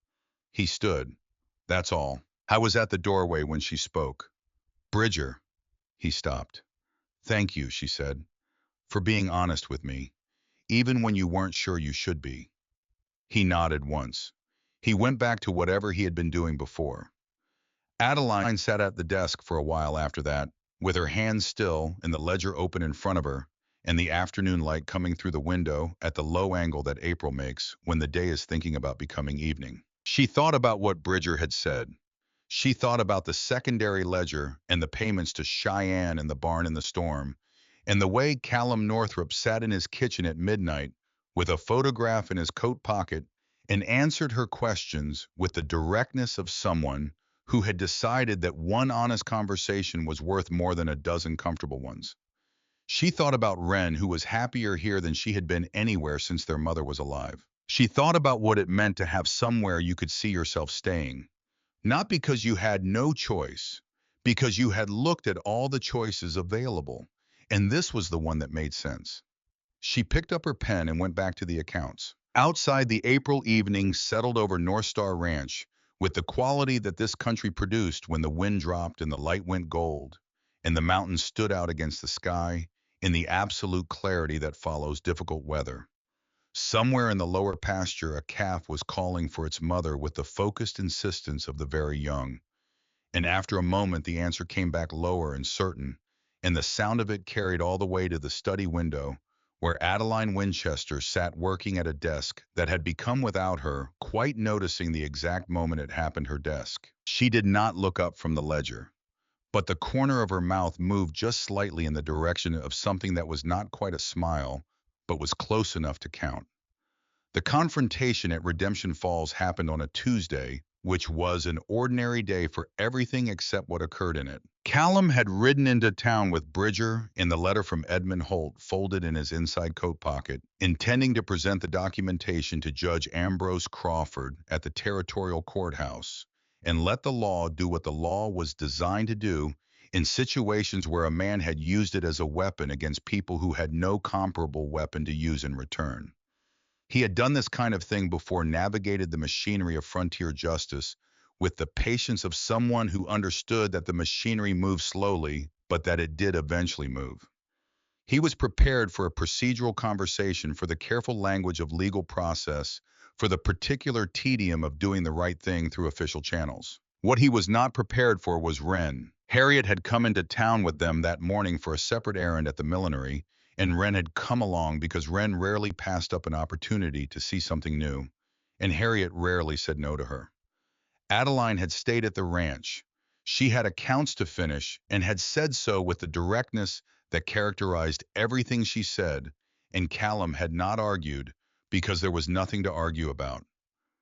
He stood. That's all. I was at the doorway when she spoke. Bridger. He stopped. Thank you, she said, for being honest with me, even when you weren't sure you should be. He nodded once. He went back to whatever he had been doing before. Adeline sat at the desk for a while after that, with her hands still and the ledger open in front of her, and the afternoon light coming through the window at the low angle that April makes when the day is thinking about becoming evening. She thought about what Bridger had said. She thought about the secondary ledger and the payments to Cheyenne and the barn in the storm, and the way Callum Northrup sat in his kitchen at midnight with a photograph in his coat pocket and answered her questions with the directness of someone who had decided that one honest conversation was worth more than a dozen comfortable ones. She thought about Wren, who was happier here than she had been anywhere since their mother was alive. She thought about what it meant to have somewhere you could see yourself staying, not because you had no choice, because you had looked at all the choices available, and this was the one that made sense. She picked up her pen and went back to the accounts. Outside, the April evening settled over North Star Ranch with the quality that this country produced when the wind dropped and the light went gold, and the mountains stood out against the sky in the absolute clarity that follows difficult weather. Somewhere in the lower pasture, a calf was calling for its mother with the focused insistence of the very young. And after a moment, the answer came back lower and certain, and the sound of it carried all the way to the study window, where Adeline Winchester sat working at a desk that had become without her, quite noticing the exact moment it happened her desk. She did not look up from the ledger, but the corner of her mouth moved just slightly in the direction of something that was not quite a smile, but was close enough to count. The confrontation at Redemption Falls happened on a Tuesday, which was an ordinary day for everything except what occurred in it. Callum had ridden into town with Bridger and the letter from Edmund Holt folded in his inside coat pocket, intending to present the documentation to Judge Ambrose Crawford at the territorial courthouse and let the law do what the law was designed to do in situations where a man had used it as a weapon against people who had no comparable weapon to use in return. He had done this kind of thing before, navigated the machinery of frontier justice with the patience of someone who understood that the machinery moved slowly, but that it did eventually move. He was prepared for a procedural conversation, for the careful language of legal process, for the particular tedium of doing the right thing through official channels. What he was not prepared for was Wren. Harriet had come into town with them that morning for a separate errand at the millinery, and Wren had come along because Wren rarely passed up an opportunity to see something new, and Harriet rarely said no to her. Adeline had stayed at the ranch. She had accounts to finish and had said so with the directness that characterized everything she said, and Callum had not argued because there was nothing to argue about.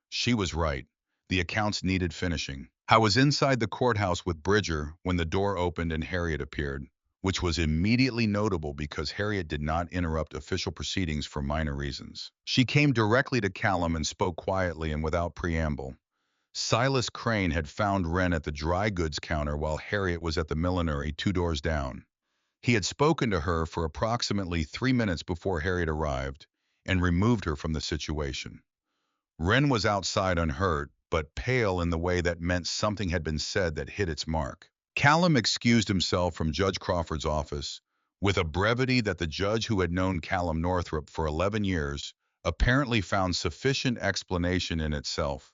She was right. The accounts needed finishing. I was inside the courthouse with Bridger when the door opened and Harriet appeared, which was immediately notable because Harriet did not interrupt official proceedings for minor reasons. She came directly to Callum and spoke quietly and without preamble. Silas Crane had found Wren at the dry goods counter while Harriet was at the millinery 2 doors down. He had spoken to her for approximately 3 minutes before Harriet arrived and removed her from the situation. Wren was outside unhurt, but pale in the way that meant something had been said that hit its mark. Callum excused himself from Judge Crawford's office with a brevity that the judge, who had known Callum Northrop for 11 years, apparently found sufficient explanation in itself.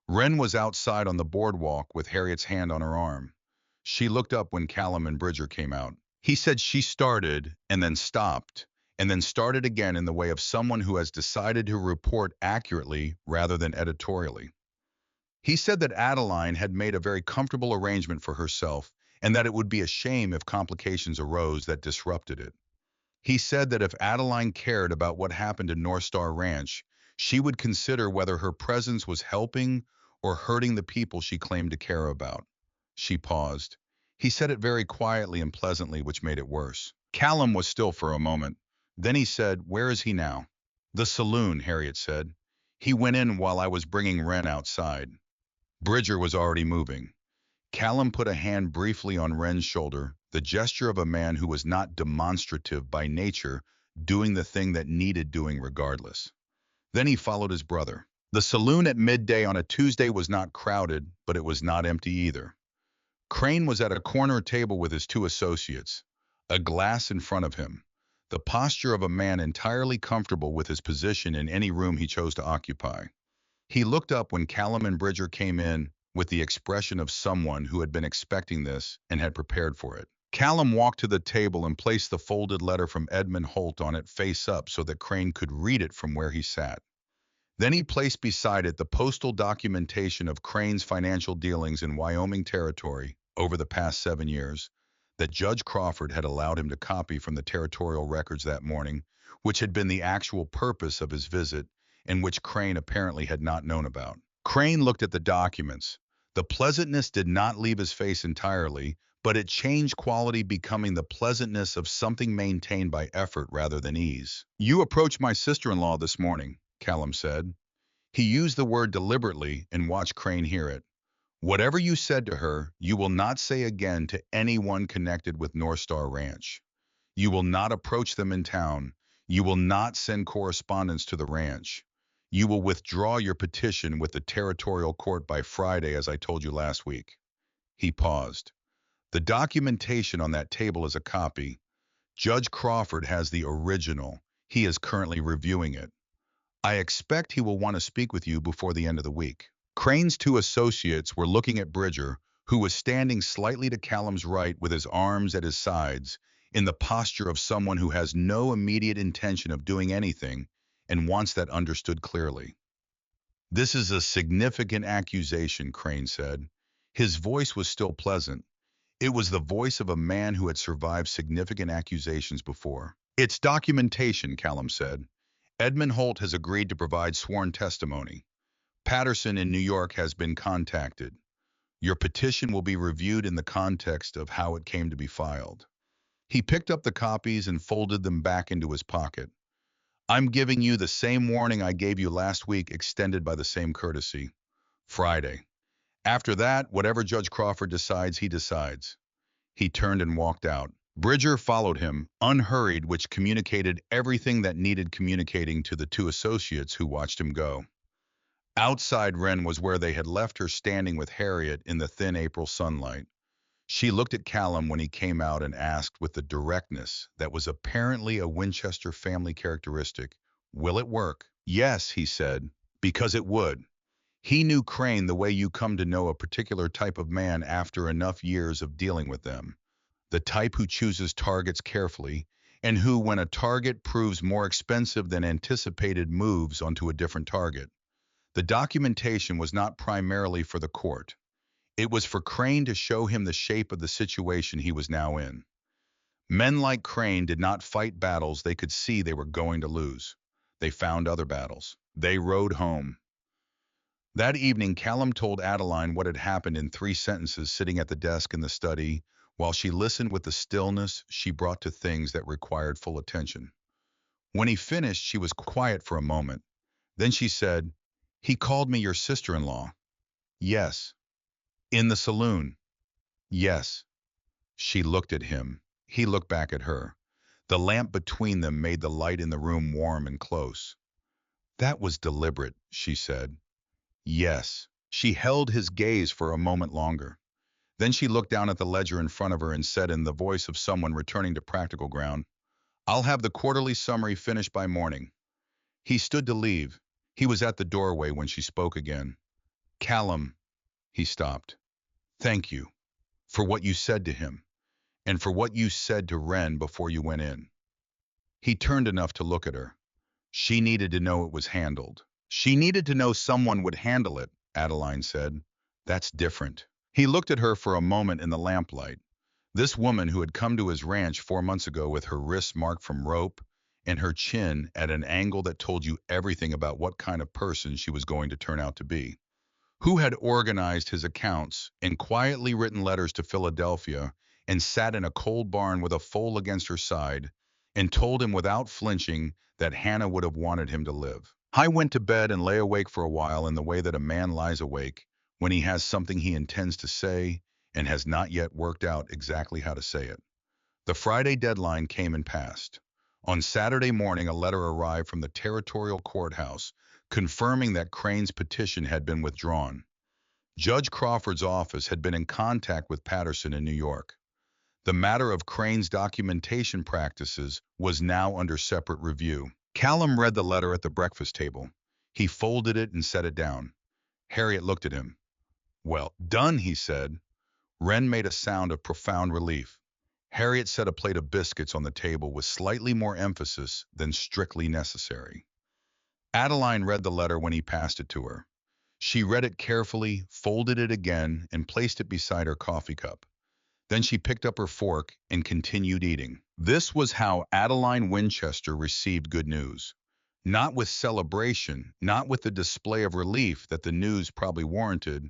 Wren was outside on the boardwalk with Harriet's hand on her arm. She looked up when Callum and Bridger came out. He said she started and then started again in the way of someone who has decided to report accurately rather than editorially. He said that Adeline had made a very comfortable arrangement for herself and that it would be a shame if complications arose that disrupted it. He said that if Adeline cared about what happened in North Star Ranch, she would consider whether her presence was helping or hurting the people she claimed to care about. She paused. He said it very quietly and pleasantly, which made it worse. Callum was still for a moment. Then he said, "Where is he now?" "The saloon," Harriet said. "He went in while I was bringing Wren outside." Bridger was already moving. Callum put a hand briefly on Wren's shoulder, the gesture of a man who was not demonstrative by nature, doing the thing that needed doing regardless. Then he followed his brother. The saloon at midday on a Tuesday was not crowded, but it was not empty either. Crane was at a corner table with his two associates, a glass in front of him, the posture of a man entirely comfortable with his position in any room he chose to occupy. He looked up when Callum and Bridger came in with the expression of someone who had been expecting this and had prepared for it. Callum walked to the table and placed the folded letter from Edmund Holt on it face up so that Crane could read it from where he sat. Then he placed beside it the postal documentation of Crane's financial dealings in Wyoming Territory over the past 7 years that Judge Crawford had allowed him to copy from the territorial records that morning, which had been the actual purpose of his visit and which Crane apparently had not known about. Crane looked at the documents. The pleasantness did not leave his face entirely, but it changed quality, becoming the pleasantness of something maintained by effort rather than ease. "You approached my sister-in-law this morning," Callum said. He used the word deliberately and watched Crane hear it. "Whatever you said to her, you will not say again to anyone connected with North Star Ranch. You will not approach them in town. You will not send correspondence to the ranch. You will withdraw your petition with the territorial court by Friday, as I told you last week." He paused. "The documentation on that table is a copy. Judge Crawford has the original. He is currently reviewing it. I expect he will want to speak with you before the end of the week." Crane's two associates were looking at Bridger, who was standing slightly to Callum's right with his arms at his sides, in the posture of someone who has no immediate intention of doing anything and wants that understood clearly. "This is a significant accusation," Crane said. His voice was still pleasant. It was the voice of a man who had survived significant accusations before. "It's documentation," Callum said. "Edmund Holt has agreed to provide sworn testimony. Patterson in New York has been contacted. Your petition will be reviewed in the context of how it came to be filed." He picked up the copies and folded them back into his pocket. "I'm giving you the same warning I gave you last week, extended by the same courtesy. Friday. After that, whatever Judge Crawford decides, he decides." He turned and walked out. Bridger followed him, unhurried, which communicated everything that needed communicating to the two associates who watched him go. Outside Wren was where they had left her standing with Harriet in the thin April sunlight. She looked at Callum when he came out and asked with the directness that was apparently a Winchester family characteristic, "Will it work?" "Yes," he said, "because it would." He knew Crane the way you come to know a particular type of man after enough years of dealing with them. The type who chooses targets carefully, and who, when a target proves more expensive than anticipated, moves onto a different target. The documentation was not primarily for the court. It was for Crane to show him the shape of the situation he was now in. Men like Crane did not fight battles they could see they were going to lose. They found other battles. They rode home. That evening, Callum told Adeline what had happened in 3 sentences, sitting at the desk in the study, while she listened with the stillness she brought to things that required full attention. When he finished, she was quiet for a moment. Then she said, "He called me your sister-in-law." "Yes." "In the saloon." "Yes." She looked at him. He looked back at her. The lamp between them made the light in the room warm and close. "That was deliberate," she said. "Yes." She held his gaze for a moment longer. Then she looked down at the ledger in front of her and said in the voice of someone returning to practical ground, "I'll have the quarterly summary finished by morning." He stood to leave. He was at the doorway when she spoke again. "Callum," he stopped. "Thank you for what you said to him, and for what you said to Wren before you went in." He turned enough to look at her. She needed to know it was handled. She needed to know someone would handle it, Adeline said. "That's different." He looked at her for a moment in the lamplight. This woman who had come to his ranch 4 months ago with her wrists marked from rope and her chin at an angle that told you everything about what kind of person she was going to turn out to be. Who had organized his accounts and quietly written letters to Philadelphia and sat in a cold barn with a foal against her side and told him without flinching that Hannah would have wanted him to live. I went to bed and lay awake for a while in the way that a man lies awake when he has something he intends to say and has not yet worked out exactly how to say it. The Friday deadline came and passed. On Saturday morning, a letter arrived from the territorial courthouse confirming that Crane's petition had been withdrawn. Judge Crawford's office had been in contact with Patterson in New York. The matter of Crane's documentation practices was now under separate review. Callum read the letter at the breakfast table. He folded it and set it down. Harriet looked at him. "Well, done," he said. Wren made a sound of profound relief. Harriet set a plate of biscuits on the table with slightly more emphasis than strictly necessary. Adeline read the letter when he passed it to her. She read it carefully, folded it again, and placed it beside her coffee cup. Then she picked up her fork and continued eating. This was how Adeline Winchester received good news. Not with celebration, not with the display of relief that the news probably warranted,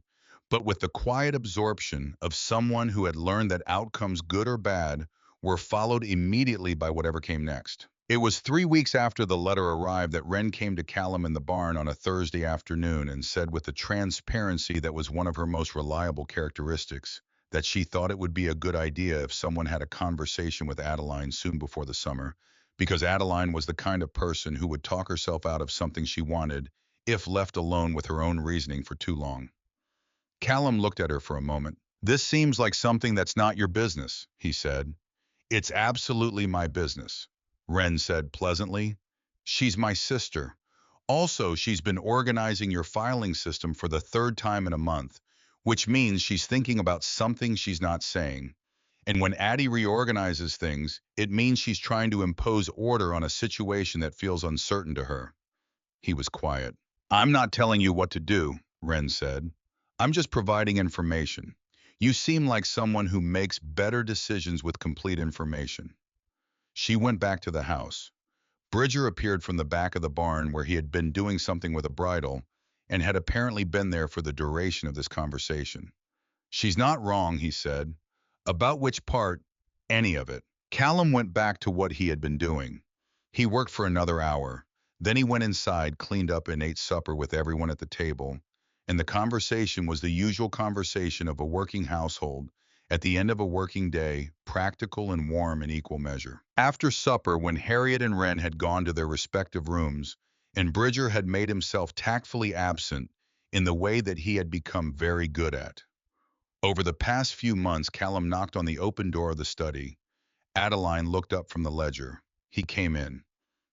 but with the quiet absorption of someone who had learned that outcomes, good or bad, were followed immediately by whatever came next. It was 3 weeks after the letter arrived that Wren came to Callum in the barn on a Thursday afternoon and said with the transparency that was one of her most reliable characteristics, that she thought it would be a good idea if someone had a conversation with Adeline soon before the summer, because Adeline was the kind of person who would talk herself out of something she wanted if left alone with her own reasoning for too long. Callum looked at her for a moment. "This seems like something that's not your business," he said. "It's absolutely my business," Wren said pleasantly. "She's my sister. Also, she's been organizing your filing system for the third time in a month, which means she's thinking about something she's not saying. And when Addie reorganizes things, it means she's trying to impose order on a situation that feels uncertain to her." He was quiet. "I'm not telling you what to do," Wren said. "I'm just providing information. You seem like someone who makes better decisions with complete information." She went back to the house. Bridger appeared from the back of the barn where he had been doing something with a bridle and had apparently been there for the duration of this conversation. "She's not wrong," he said. "About which part?" "Any of it." Callum went back to what he had been doing. He worked for another hour. Then he went inside, cleaned up, and ate supper with everyone at the table. And the conversation was the usual conversation of a working household, at the end of a working day, practical and warm in equal measure. After supper, when Harriet and Wren had gone to their respective rooms, and Bridger had made himself tactfully absent in the way that he had become very good at. Over the past few months, Callum knocked on the open door of the study. Adeline looked up from the ledger. He came in.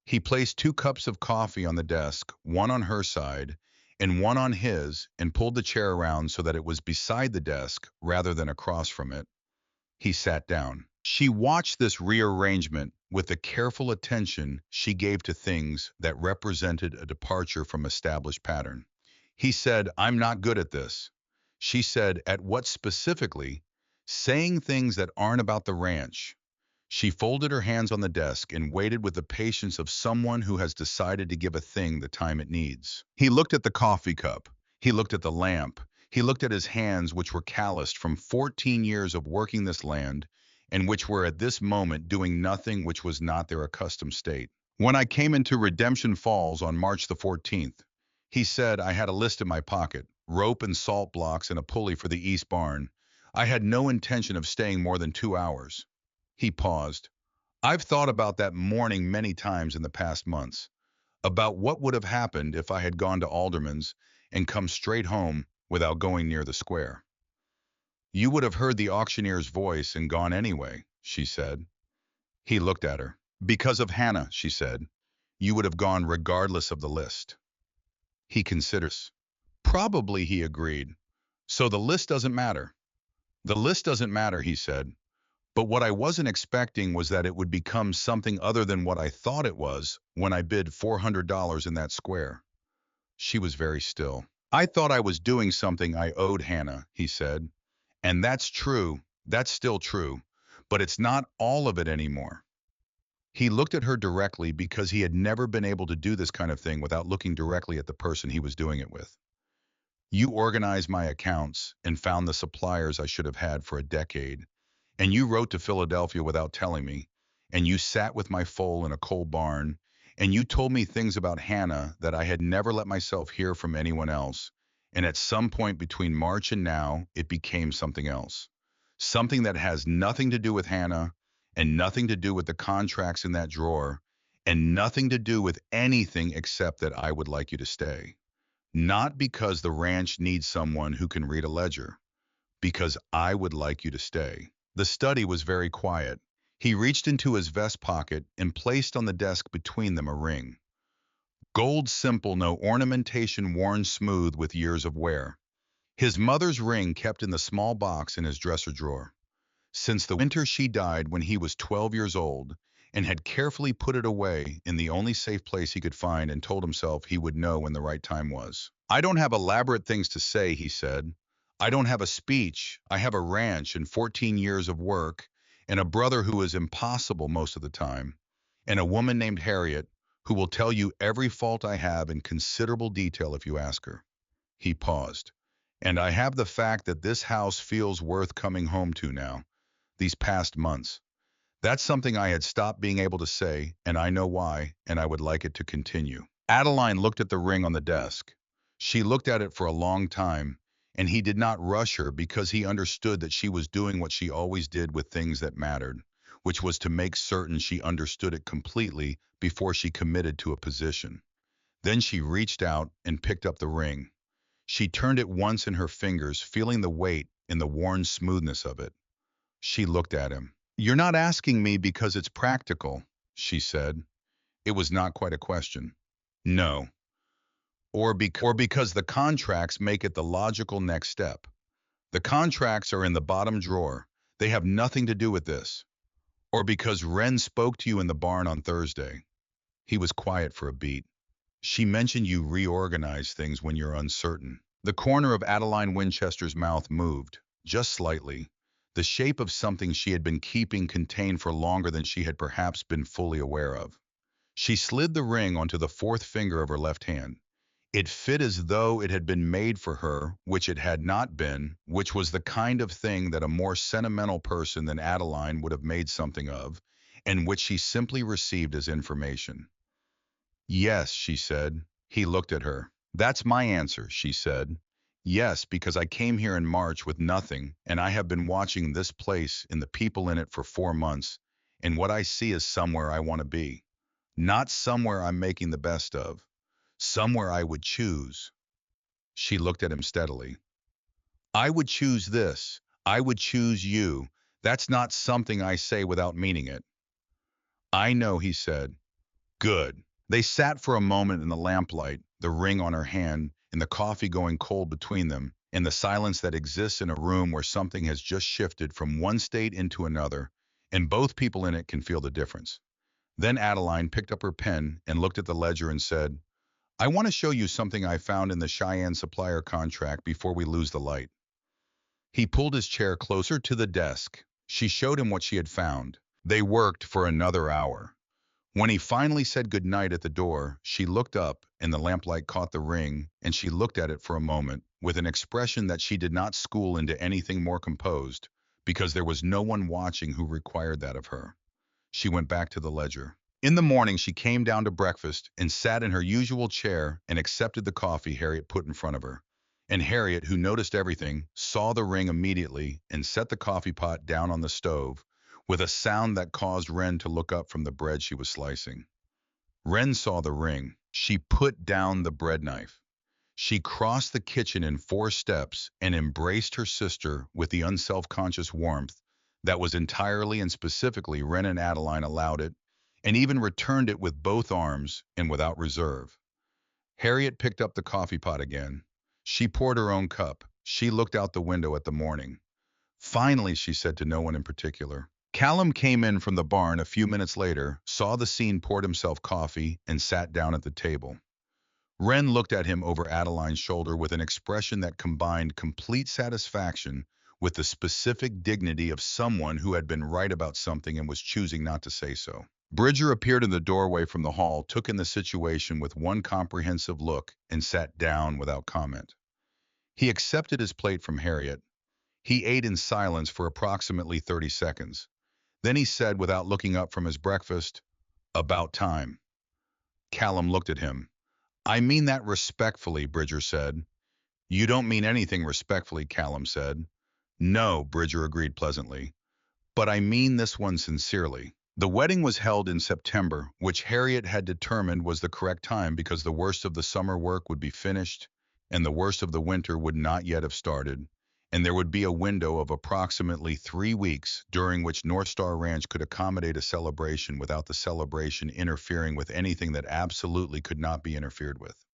He placed 2 cups of coffee on the desk, one on her side and one on his, and pulled the chair around so that it was beside the desk rather than across from it. He sat down. She watched this rearrangement with the careful attention she gave to things that represented a departure from established pattern. He said, "I'm not good at this." She said, "At what specifically?" "Saying things that aren't about the ranch." She folded her hands on the desk and waited with the patience of someone who has decided to give a thing the time it needs. He looked at the coffee cup. He looked at the lamp. He looked at his hands, which were calloused from 14 years of working this land, and which were at this moment doing nothing which was not their accustomed state. "When I came into Redemption Falls on March the 14th, he said, I had a list in my pocket, rope and salt blocks and a pulley for the east barn. I had no intention of staying more than 2 hours. He paused. "I've thought about that morning many times in the past months, about what would have happened if I had gone to Alderman's and come straight home without going near the square." "You would have heard the auctioneer's voice and gone anyway," she said. He looked at her. "Because of Hannah," she said. "You would have gone regardless of the list." He considers. "Probably," he agreed. "So the list doesn't matter." "The list doesn't matter," he said. "But what I wasn't expecting was that it would become something other than what I thought it was when I bid $400 in that square." She was very still. "I thought I was doing something I owed Hannah," he said. "And that's true. That's still true. But it's not all of it anymore." He looked at her directly because he had never been able to do this kind of thing without looking directly at the person he was doing it with. "You organized my accounts and found the suppliers I should have had for a decade. And you wrote to Philadelphia without telling me, and you sat with my foal in a coal barn, and you told me things about Hannah that I had never let myself hear from anyone else. And at some point between March and now, it became something else. Something that has nothing to do with Hannah, and nothing to do with the contracts in that drawer, and nothing to do with anything except that I would like you to stay. Not because the ranch needs someone who can read a ledger, because I would like you to stay." The study was very quiet. He reached into his vest pocket and placed on the desk between them a ring. Gold, simple, no ornamentation, worn smooth with years of wear. His mother's ring kept in the small box in his dresser drawer. Since the winter she died when he was 12 years old, and had carefully put it away in the only safe place he could find, and told himself he would know when the right time was. "I don't have elaborate things to say," he said. "I don't have a speech. I have a ranch and 14 years of work, and a brother who is impossible most of the time, and a woman named Harriet who will tell you every fault I have in considerable detail if you ask her." He paused. "And I have the fact that this house feels worth coming home to now, these past months. That's something I had stopped being able to say, and I know why, and I would like it to continue." Adeline looked at the ring on the desk. She looked at it for a long time, and he did not rush her because he understood that she was doing what she always did with things that mattered, which was to make certain she understood it completely before she committed to a position. Then she reached out and picked up the ring. She turned it once in her fingers, feeling the weight and the worn smoothness of it. She looked at him. "You're not asking me because it's practical," she said. It was not quite a question. "No." Or because the contracts make it the logical next step. The contracts are in the bottom drawer. They have nothing to do with this. Or because Wren spoke to you in the barn on Thursday." He was quiet for a beat. "She mentioned you reorganize things when you're uncertain." The corner of Adeline Winchester's mouth moved, just slightly, the shape of something she had been keeping contained for longer than she had perhaps been fully aware of. She slid the ring onto the fourth finger of her left hand. It fit as though it had been made for her, which it had not been, which was the kind of thing that a more sentimental person than Adeline would have made something of, and which she simply received as information. "Yes," she said. He looked at her. "That's my answer," she said. Yes, because I came here in March with nothing, and I have been watching this place and the people in it for 4 months, and what I see is somewhere I want to be. Not somewhere I'm making the best of. Somewhere I would choose. She looked at him steadily. I would choose this. I would choose you. That's not something I say without meaning it. I know, he said. Good. They sat for a moment in the lamplight, the ring on her hand, and the coffee going cold between them, in the silence that exists in a room where something has just shifted from one state into another, and both people in it can feel the difference. Then Adeline picked up her pen and looked at the ledger and said, I want to show you something I found in the Cheyenne supplier contract before we lose the light. He pulled his chair closer to the desk. She showed him what she had found. They worked for another hour. When he finally said goodnight at the door, she looked up and the lamplight caught the ring, and she looked at it for a moment with an expression that she did not school into anything more composed, because there was no one watching who required that of her. She went back to the ledger. In the morning, she came down to breakfast and sat in her usual chair and accepted the coffee Harriet put in front of her. And Harriet, who noticed everything, saw the ring immediately and set the coffee pot down on the stove with a sound that caused Wren to look up from the bread she was slicing. Wren saw the ring. She put down the bread knife. She crossed the kitchen in 4 steps and embraced her sister with the unself-conscious warmth that was entirely and specifically Wren and Adeline allowed it, and even returned it with both arms and without reserve. Harriet picked up the coffee pot again. She poured her own cup. She looked out the window at the morning. Finally, she said to no one in particular. Callum came in from the barn a few minutes later, saw the scene, poured himself coffee, and sat down at the table. Wren looked at him over Adeline's shoulder with an expression that combined complete satisfaction with the specific dignity of someone who had been right about something and was choosing not to say so. Bridger appeared in the doorway from the hall, took in the situation with one comprehensive look, and sat down without comment. He accepted his plate from Harriet. He ate in silence for approximately 30 seconds. Then he said, without looking up from his breakfast, "About time." Callum looked at him. "I mean that respectfully," Bridger said. "You don't mean anything respectfully," Callum said. "No," Bridger agreed pleasantly. "But I mean this one sincerely." The wedding was held in September, which Harriet had determined was the correct time because the worst of the summer work would be finished and the worst of the winter would not yet have started, and there would be a window of approximately 3 weeks during which North Star Ranch could accommodate a celebration without the celebration interfering with anything that absolutely could not be interfered with.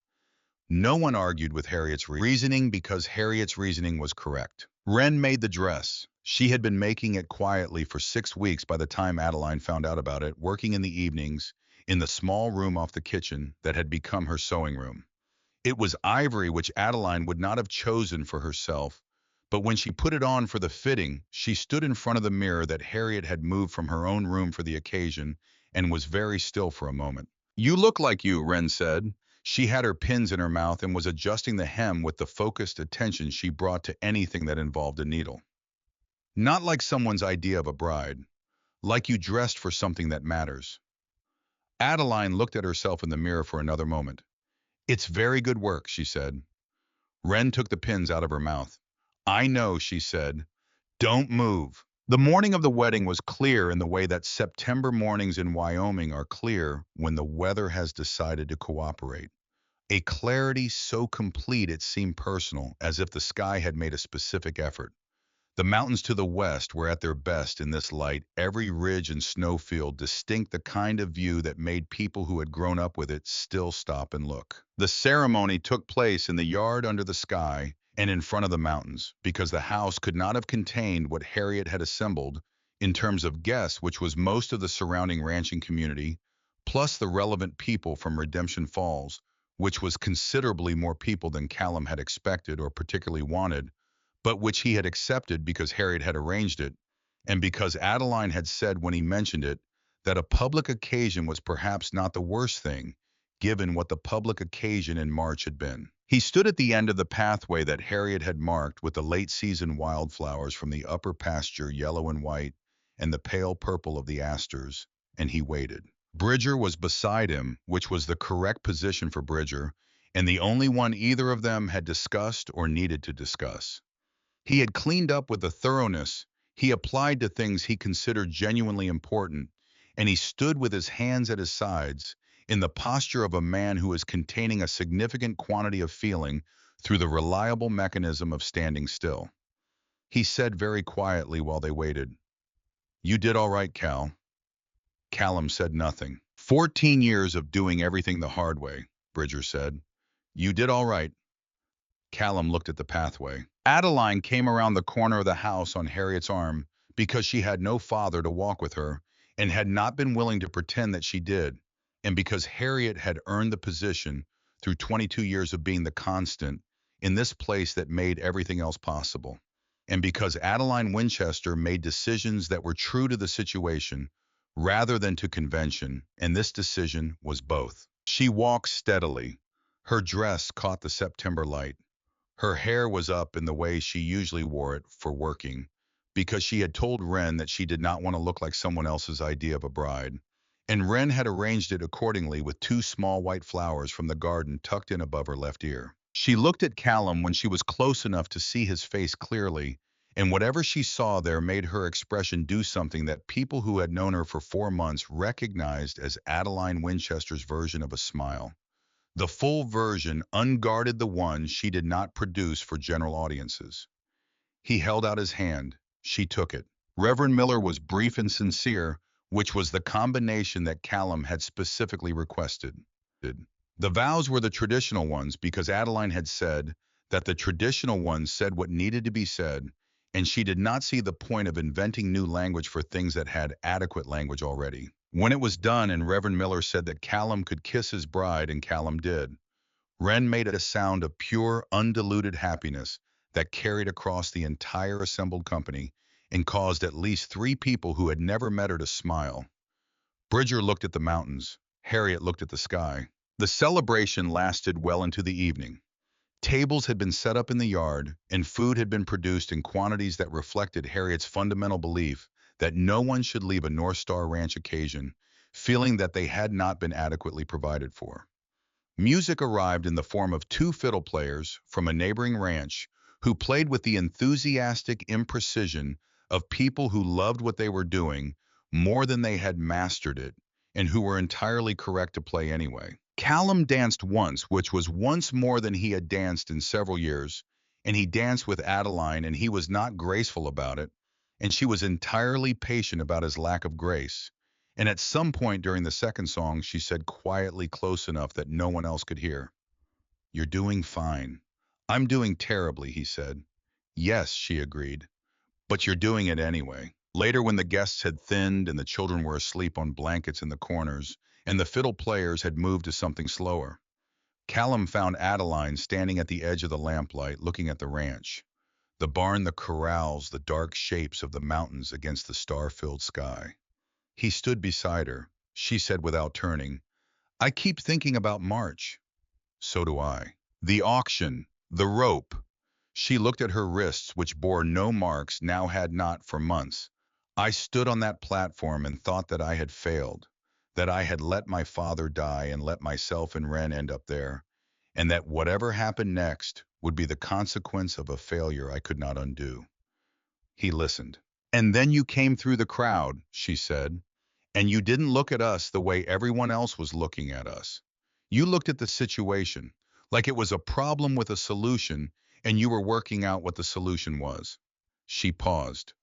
No one argued with Harriet's reasoning because Harriet's reasoning was correct. Wren made the dress. She had been making it quietly for 6 weeks by the time Adeline found out about it, working in the evenings in the small room off the kitchen that had become her sewing room. It was ivory which Adeline would not have chosen for herself, but when she put it on for the fitting, she stood in front of the mirror that Harriet had moved from her own room for the occasion and was very still for a moment. "You look like you," Wren said. She had her pins in her mouth and was adjusting the hem with the focused attention she brought to anything that involved a needle. "Not like someone's idea of a bride. Like you dressed for something that matters." Adeline looked at herself in the mirror for another moment. "It's very good work," she said. Wren took the pins out of her mouth. "I know," she said. "Don't move." The morning of the wedding was clear in the way that September mornings in Wyoming are clear when the weather has decided to cooperate. A clarity so complete it seemed personal, as if the sky had made a specific effort. The mountains to the west were at their best in this light, every ridge and snowfield distinct, the kind of view that made people who had grown up with it still stop and look. The ceremony took place in the yard under the sky and in front of the mountains, because the house could not have contained what Harriet had assembled in terms of guests, which was most of the surrounding ranching community, plus the relevant people from Redemption Falls, which was considerably more people than Callum had expected or particularly wanted, but which he had accepted because Harriet had arranged it, and because Adeline had said when he mentioned it that a public occasion was perhaps not the worst thing, given what the public occasion in March had been. He stood at the end of the pathway that Harriet had marked with the late-season wildflowers from the upper pasture, yellow and white, and the pale purple of the asters, and he waited. Bridger was beside him, which was the correct position for Bridger, and the only one either of them had discussed or needed to discuss. He had cleaned up with a thoroughness he applied to things he considered genuinely important, and he stood with his hands at his sides in the posture of a man who is containing a significant quantity of feeling through the reliable mechanism of standing still. He said very quietly while they waited, "You did all right, Cal." Callum said nothing. 14 years of doing everything the hard way, Bridger said. You did all right. Callum looked at the pathway. Adeline came around the corner of the house on Harriet's arm because she had no father to walk with her and had not been willing to pretend that she did, and because Harriet had earned the position through 22 years of being the constant in this place that made everything else possible, and because Adeline Winchester made decisions that were true to the situation rather than to convention, and this decision was both. She walked steadily. Her dress caught the September light. Her hair was up in the way she usually wore it for working, because she had told Wren that she did not want to look like someone else's idea of a bride. And Wren had arranged it accordingly with two small white flowers from the garden tucked in above her left ear. She looked at Callum when she was close enough to see his face clearly, and whatever she saw there made her expression do something that people who had known her for 4 months recognized as Adeline Winchester's version of a smile. The full version, unguarded, the one she did not produce for general audiences. He held out his hand. She took it. Reverend Miller was brief and sincere, which was the combination that Callum had specifically requested. The vows were the traditional ones because Adeline had said that the traditional ones said what needed to be said, and she did not see the point of inventing new language for things that had adequate language already. When it was done and Reverend Miller said that Callum could kiss his bride, and Callum did, Wren made a sound of pure, undiluted happiness that carried across the entire assembled company and caused at least 3 people who had never met her to smile. Bridger looked at the mountains. Harriet looked at the sky. The celebration lasted well into the evening. Tables had been set up in the yard, and food had been produced in quantities that reflected Harriet's fundamental belief that no one should leave a North Star Ranch occasion feeling that they had not been adequately provided for. Music arrived in the form of 2 fiddle players from a neighboring ranch who played with the enthusiastic imprecision of people who loved what they were doing more than they had mastered it, and who were entirely correct to play anyway. Callum danced once, which was once more than he had danced in several years, and he danced with Adeline, and he was not graceful about it, and she was entirely patient about his lack of grace. And at some point during the second song, she said quietly, close enough that no one else could hear, "You're doing fine." "I'm doing terribly," he said. "Yes," she agreed, "but you're doing it anyway." Later, when the guests had thinned and the children were asleep on blankets in the corners, and the fiddle players had moved to something slower, Callum found Adeline standing at the edge of the lamplight looking at the ranch, the barn, the corrals, the dark shapes of the mountains against the star-filled sky. He stood beside her. She said without turning, "I keep thinking about March." "So do I." "The auction, the rope." She looked at her wrists, which bore no marks, now had not for months. "I stood on that platform and thought that I had failed, that I had let my father die and let myself and Wren end up there, and that whatever happened next would be the consequence of a failure I could not undo." He listened. "And then you came through the crowd," she said, "and you didn't look at us the way everyone else was looking at us. You looked at the situation like it was a problem with a solution, and you were working out what the solution was." She paused.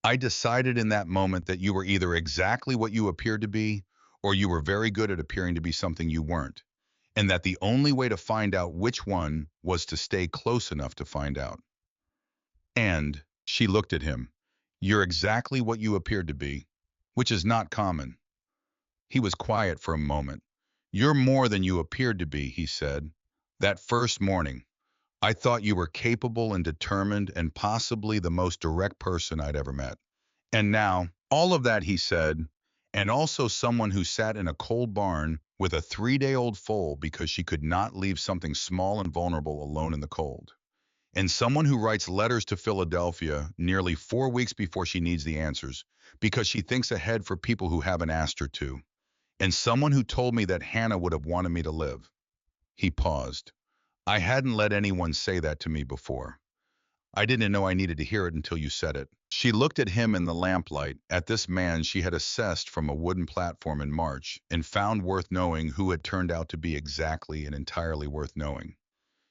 "I decided in that moment that you were either exactly what you appeared to be, or you were very good at appearing to be something you weren't, and that the only way to find out which one was to stay close enough to find out. And," she looked at him, "you're exactly what you appeared to be, which is not common." He was quiet for a moment. "You're more than you appeared to be," he said. "That first morning, I thought you were capable and determined and possibly the most direct person I'd ever met. And now, all of that," he said, "and also someone who sat in a cold barn with a 3-day-old foal because she could not leave something small and vulnerable alone in the cold. And someone who writes letters to Philadelphia nearly 4 weeks before she needs the answers because she thinks ahead for people who haven't asked her to. And someone who told me that Hannah would have wanted me to live." He paused. I hadn't let anyone say that to me before. I didn't know I needed to hear it until you said it. She looked at him in the lamplight, at this man she had assessed from a wooden platform in March, and found worth knowing, who had turned out to be exactly and entirely worth knowing.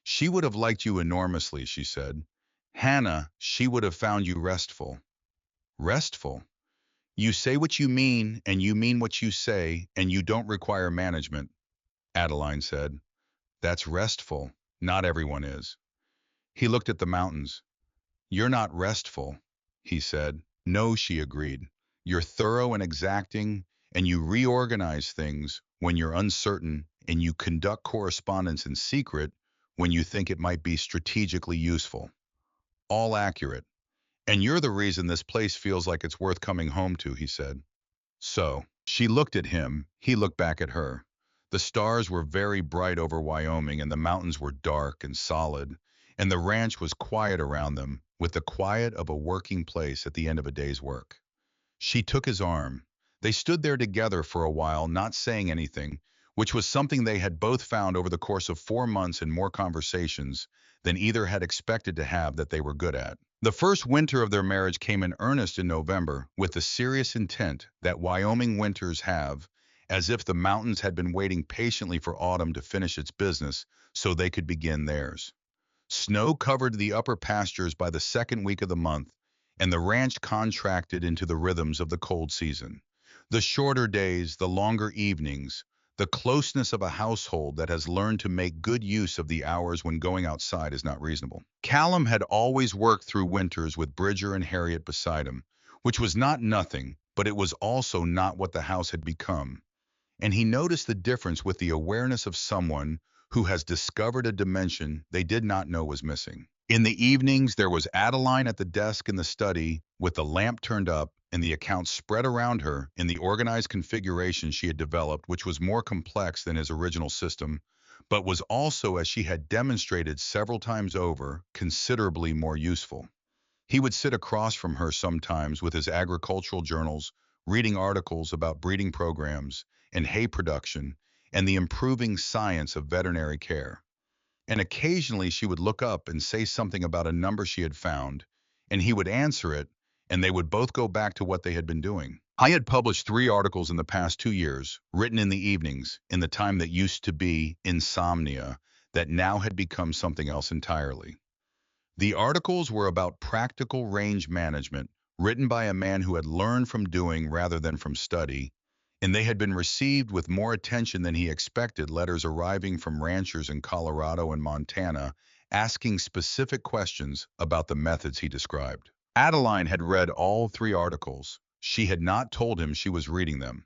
She would have liked you enormously, she said. Hannah, she would have found you restful. Restful? You say what you mean, and you mean what you say, and you don't require management, Adeline said. That's restful. Not everyone is. He looked at the mountains. You're not restful, he said. No, she agreed. You're thorough and exacting, and you reorganize things when you're uncertain, and you conduct correspondence in secret when you think it might be strategically useful. All accurate. And you're the reason this place feels like it's worth coming home to, he said. So, she looked at him, he looked back at her. The stars were very bright over Wyoming, and the mountains were dark and solid, and the ranch was quiet around them, with the quiet of a working place at the end of a day's work. She took his arm. They stood there together for a while, not saying anything, which was something they had both found over the course of 4 months and more conversations than either had expected to have that they were good at. The first winter of their marriage came in earnest in November, with the serious intent that Wyoming winters have, as if the mountains had been waiting patiently for autumn to finish its business so they could begin theirs. Snow covered the upper pastures by the second week of the month, and the ranch contracted into the rhythms of the cold season. The shorter days, the longer evenings, the closeness of a household that has learned to make good use of the hours when going outside is not reasonable. Callum had always worked through winters with Bridger and Harriet beside him, which was not nothing, but it was also not what the house had become. And he noticed the difference with the awareness of someone who has discovered a dimension they did not know was missing. In the evenings, there was Adeline at the desk in the study, with the lamp turned up and the accounts spread around her in the organized configuration she had developed, which was more complex than his original system, but was also, as she had demonstrated several times over, considerably more useful. He would sit across from her sometimes with his agricultural journals, reading articles about breeding programs and hay production and the improving science of veterinary care. And occasionally she would look up and say something about a number she had found, and he would answer it, and they would both go back to what they had been doing. I had published 3 articles in the past 2 years, written in the evenings, in the time that used to be insomnia, that now had become something else entirely. The articles were about practical range management, written by a man who had learned from doing rather than from study, and they had been received with more attention than he expected, letters arriving from ranchers in Colorado and Montana asking specific questions about the methods he described. Adeline had read all 3 articles. She had not told him she was reading them.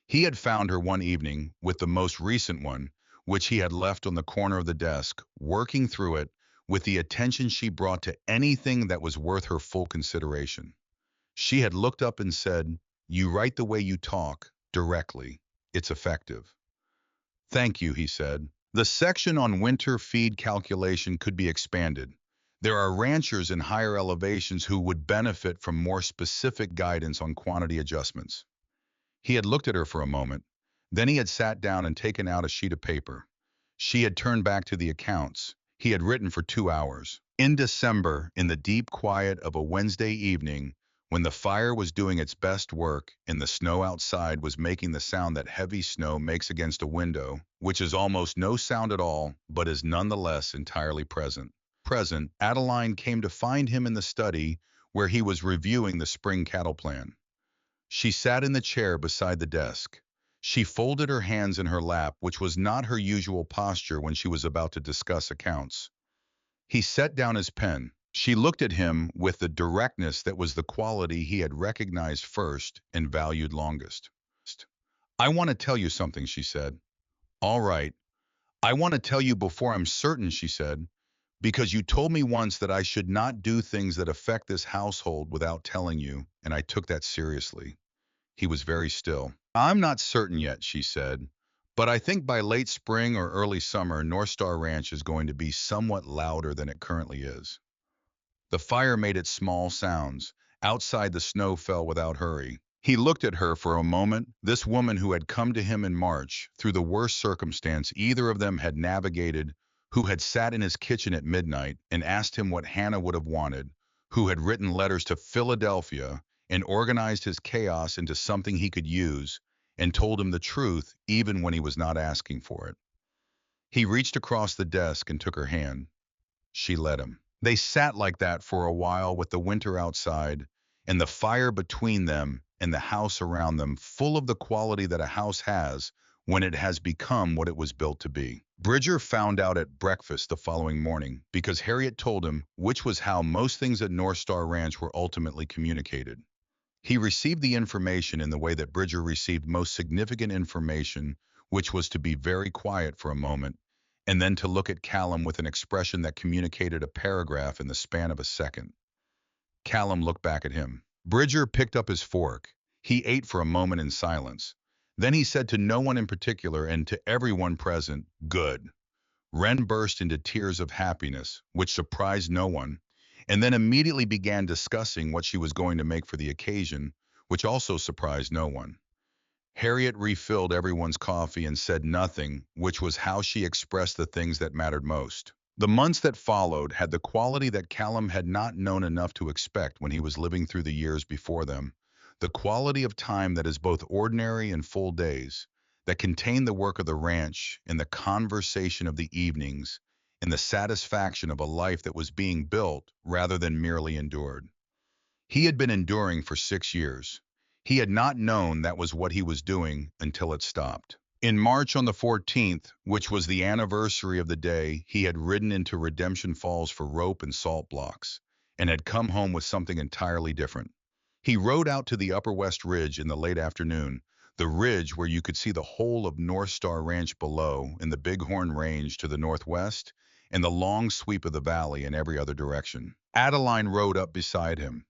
He had found her one evening with the most recent one, which he had left on the corner of the desk, working through it with the attention she brought to anything that was worth her full consideration. She had looked up and said, "You write the way you talk, directly. It's effective." "Thank you," he said. The section on winter feed calculation could be expanded. There are ranchers in higher elevations who would benefit from more specific guidance on quantity adjustments. He had looked at her for a moment. Then he had sat down and taken out a sheet of paper. She had turned back to the accounts. He had written for 2 hours. In December, in the deep quiet of a Wednesday evening, when the fire was doing its best work and the snow outside was making the sound that heavy snow makes against a window, which is almost no sound at all, but is nonetheless entirely present. Adeline came to find him in the study where he was reviewing the spring cattle plan. She sat in the chair beside the desk. She folded her hands in her lap, which was not her usual posture when she was about to discuss accounts. He set down his pen. She looked at him with the directness that was the quality he had recognized first and valued longest. "I want to tell you something," she said. "All right. I want to tell you before I'm certain," she said, "because you told me once that I should not do things that affect this household without telling you, and I took that seriously." He was very still. "I'm not certain yet," she said, "but I think by late spring or early summer, North Star Ranch is going to be somewhat louder than it currently is." The fire made its small sounds. Outside, the snow fell without hurry. He looked at her for a moment, this woman who had come to him in March, through the worst circumstance either of them had navigated who had sat in his kitchen at midnight and asked him what Hannah would have wanted, who had written letters to Philadelphia and organized his chaos into something he could use, and told him the truth even when he was not asking for it. He reached across the desk and took her hand. She let him. They sat like that for a while with the winter outside and the fire between them and the house around them, full of the quality that a house has when it has become what it was built to be. Bridger found out at breakfast the following morning because Harriet told him, which was how most things at North Star Ranch were ultimately communicated. He received the information in the way that Bridger received most significant information, which was to be very quiet for a moment, and then to look at Callum with an expression that communicated a paragraph in the span of a second. Callum looked back at him. Bridger picked up his fork. He ate for a moment in silence. Then he said to no one in particular and to everyone present, "Good." Wren burst into tears of happiness, which surprised no one, and then immediately began discussing what she was going to make for the occasion, which also surprised no one. Harriet refilled everyone's coffee and said nothing, which was how she expressed the things that mattered most. The months that followed had the quality that Callum had not known enough to expect when he was living through the years before them, the quality of time that is both ordinary and full days, that contained the work of the ranch and the conversation of the evenings, and the satisfaction of a life that was being built rather than merely endured. He had been enduring for 6 years. He had not known that was what he was doing until it stopped. In March on the 14th, which was the anniversary of the day he had ridden into Redemption Falls for rope and salt blocks, and had come home with something entirely different. He rode out to the Upper West Ridge in the late afternoon, the ridge where you could see the whole of North Star Ranch below and the Bighorn Range to the northwest, and the long sweep of the valley in every other direction. Adeline rode up beside him.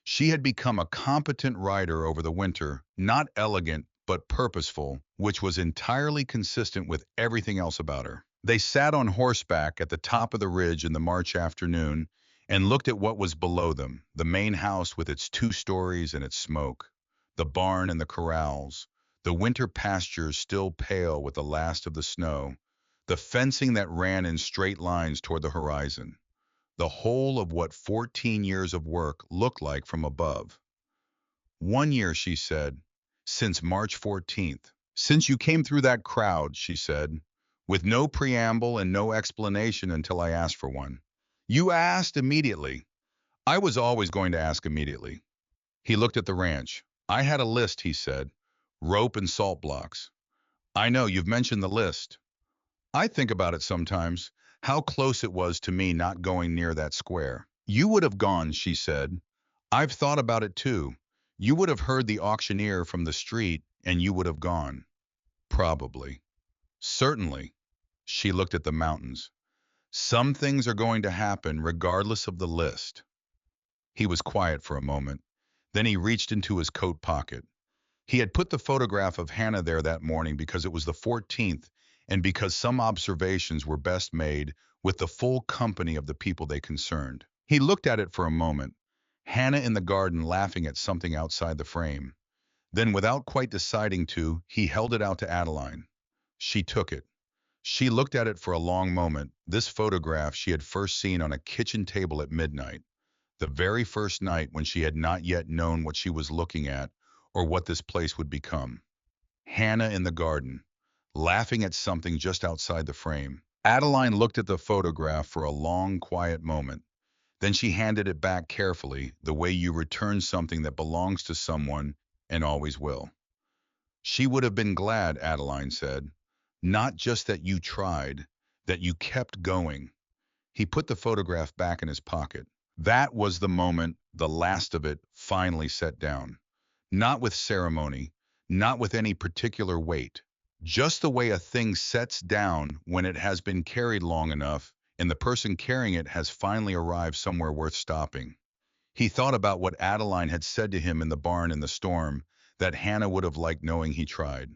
She had become a competent rider over the winter, not elegant, but purposeful, which was entirely consistent with everything else about her. They sat on horseback at the top of the ridge in the March afternoon and looked at what was below them, the main house with its 2 stories and its smoke, the barn and the corrals, the winter pastures still pale with the last of the snow, the fencing that ran in straight lines toward the horizon, the whole of what 14 years of work looked like from above. 1 year, she said, since March 14th. Since you came through that crowd, she said, with no preamble and no explanation until I asked for one. You asked immediately. I was always going to ask immediately. He looked at the ranch. I had a list, he said. Rope and salt blocks. I know, you've mentioned the list. I think about it sometimes, how close it was to me not going near that square. You would have gone, she said. I've thought about it too. You would have heard the auctioneer from the street, and you would have gone. Probably. Certainly. She looked at the mountains. Some things are going to happen regardless of the list. He was quiet for a moment. Then he reached into his coat pocket. He had put the photograph of Hannah there that morning because it was the 14th and because some observations were best made with the full company of the people they concerned. He looked at it for a moment, Hannah in the garden laughing at something outside the frame. Then, without quite deciding to, he held it out to Adeline. She took it. She looked at it for a long moment, this photograph she had first seen on a kitchen table at midnight, the very first night when she had not yet known what she was looking at or what this place would become. Hannah in the garden, laughing at something just outside the frame. Adeline looked at the photograph for a long, quiet moment. Then she handed it back carefully, the way you return something that belongs to someone and always will. She would have been glad, Adeline said. Not just that you tried, that you kept going. He put the photograph back in his pocket. That was the moment, the last of it, finally set down. Not with ceremony, not with any particular weight. Just the way a thing sets down when it has been carried long enough and the person carrying it has finally arrived somewhere worth stopping. He thought about what Adeline had said to him in the barn in the storm, that Hannah would have liked knowing he tried.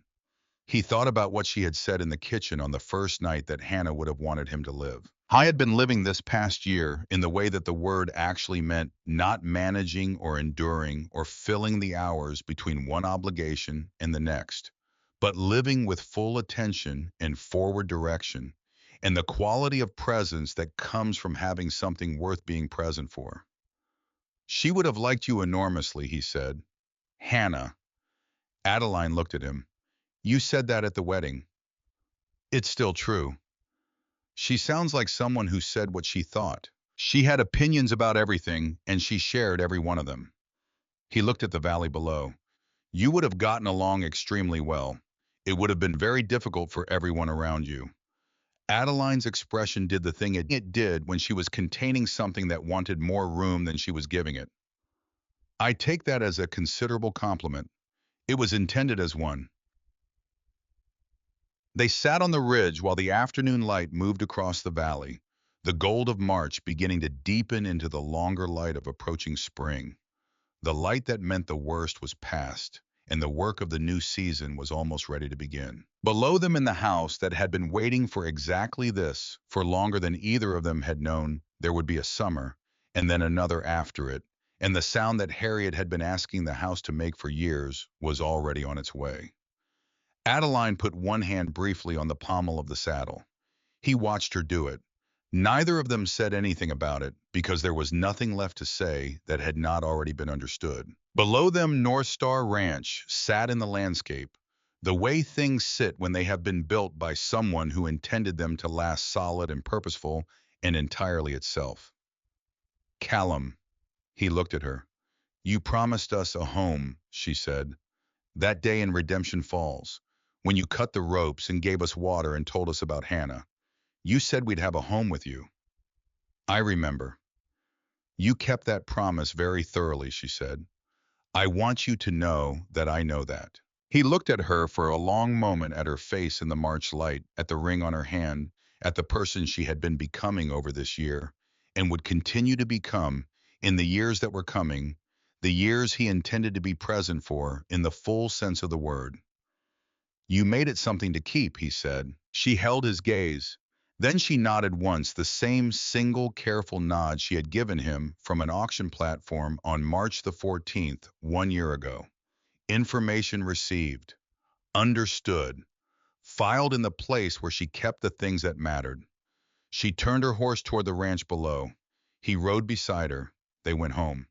He thought about what she had said in the kitchen on the first night that Hannah would have wanted him to live. I had been living this past year in the way that the word actually meant not managing or enduring or filling the hours between one obligation and the next, but living with full attention and forward direction, and the quality of presence that comes from having something worth being present for. She would have liked you enormously, he said. Hannah. Adeline looked at him. You said that at the wedding. It's still true. She sounds like someone who said what she thought. She had opinions about everything, and she shared every one of them. He looked at the valley below. You would have gotten along extremely well. It would have been very difficult for everyone around you. Adeline's expression did the thing it did when she was containing something that wanted more room than she was giving it. I take that as a considerable compliment. It was intended as one. They sat on the ridge while the afternoon light moved across the valley, the gold of March beginning to deepen into the longer light of approaching spring. The light that meant the worst was past, and the work of the new season was almost ready to begin. Below them in the house that had been waiting for exactly this, for longer than either of them had known, there would be a summer, and then another after it, and the sound that Harriet had been asking the house to make for years was already on its way. Adeline put one hand briefly on the pommel of the saddle. He watched her do it. Neither of them said anything about it because there was nothing left to say that had not already been understood. Below them, North Star Ranch sat in the landscape, the way things sit when they have been built by someone who intended them to last solid and purposeful and entirely itself. Callum, he looked at her. You promised us a home, she said. That day in Redemption Falls, when you cut the ropes and gave us water and told us about Hannah. You said we'd have a home with you. I remember. You kept that promise very thoroughly, she said. I want you to know that I know that. He looked at her for a long moment, at her face in the March light, at the ring on her hand, at the person she had been becoming over this year, and would continue to become in the years that were coming, the years he intended to be present for in the full sense of the word. You made it something to keep, he said. She held his gaze. Then she nodded once, the same single careful nod she had given him from an auction platform on March the 14th, 1 year ago. Information received, understood, filed in the place where she kept the things that mattered. She turned her horse toward the ranch below. He rode beside her. They went home.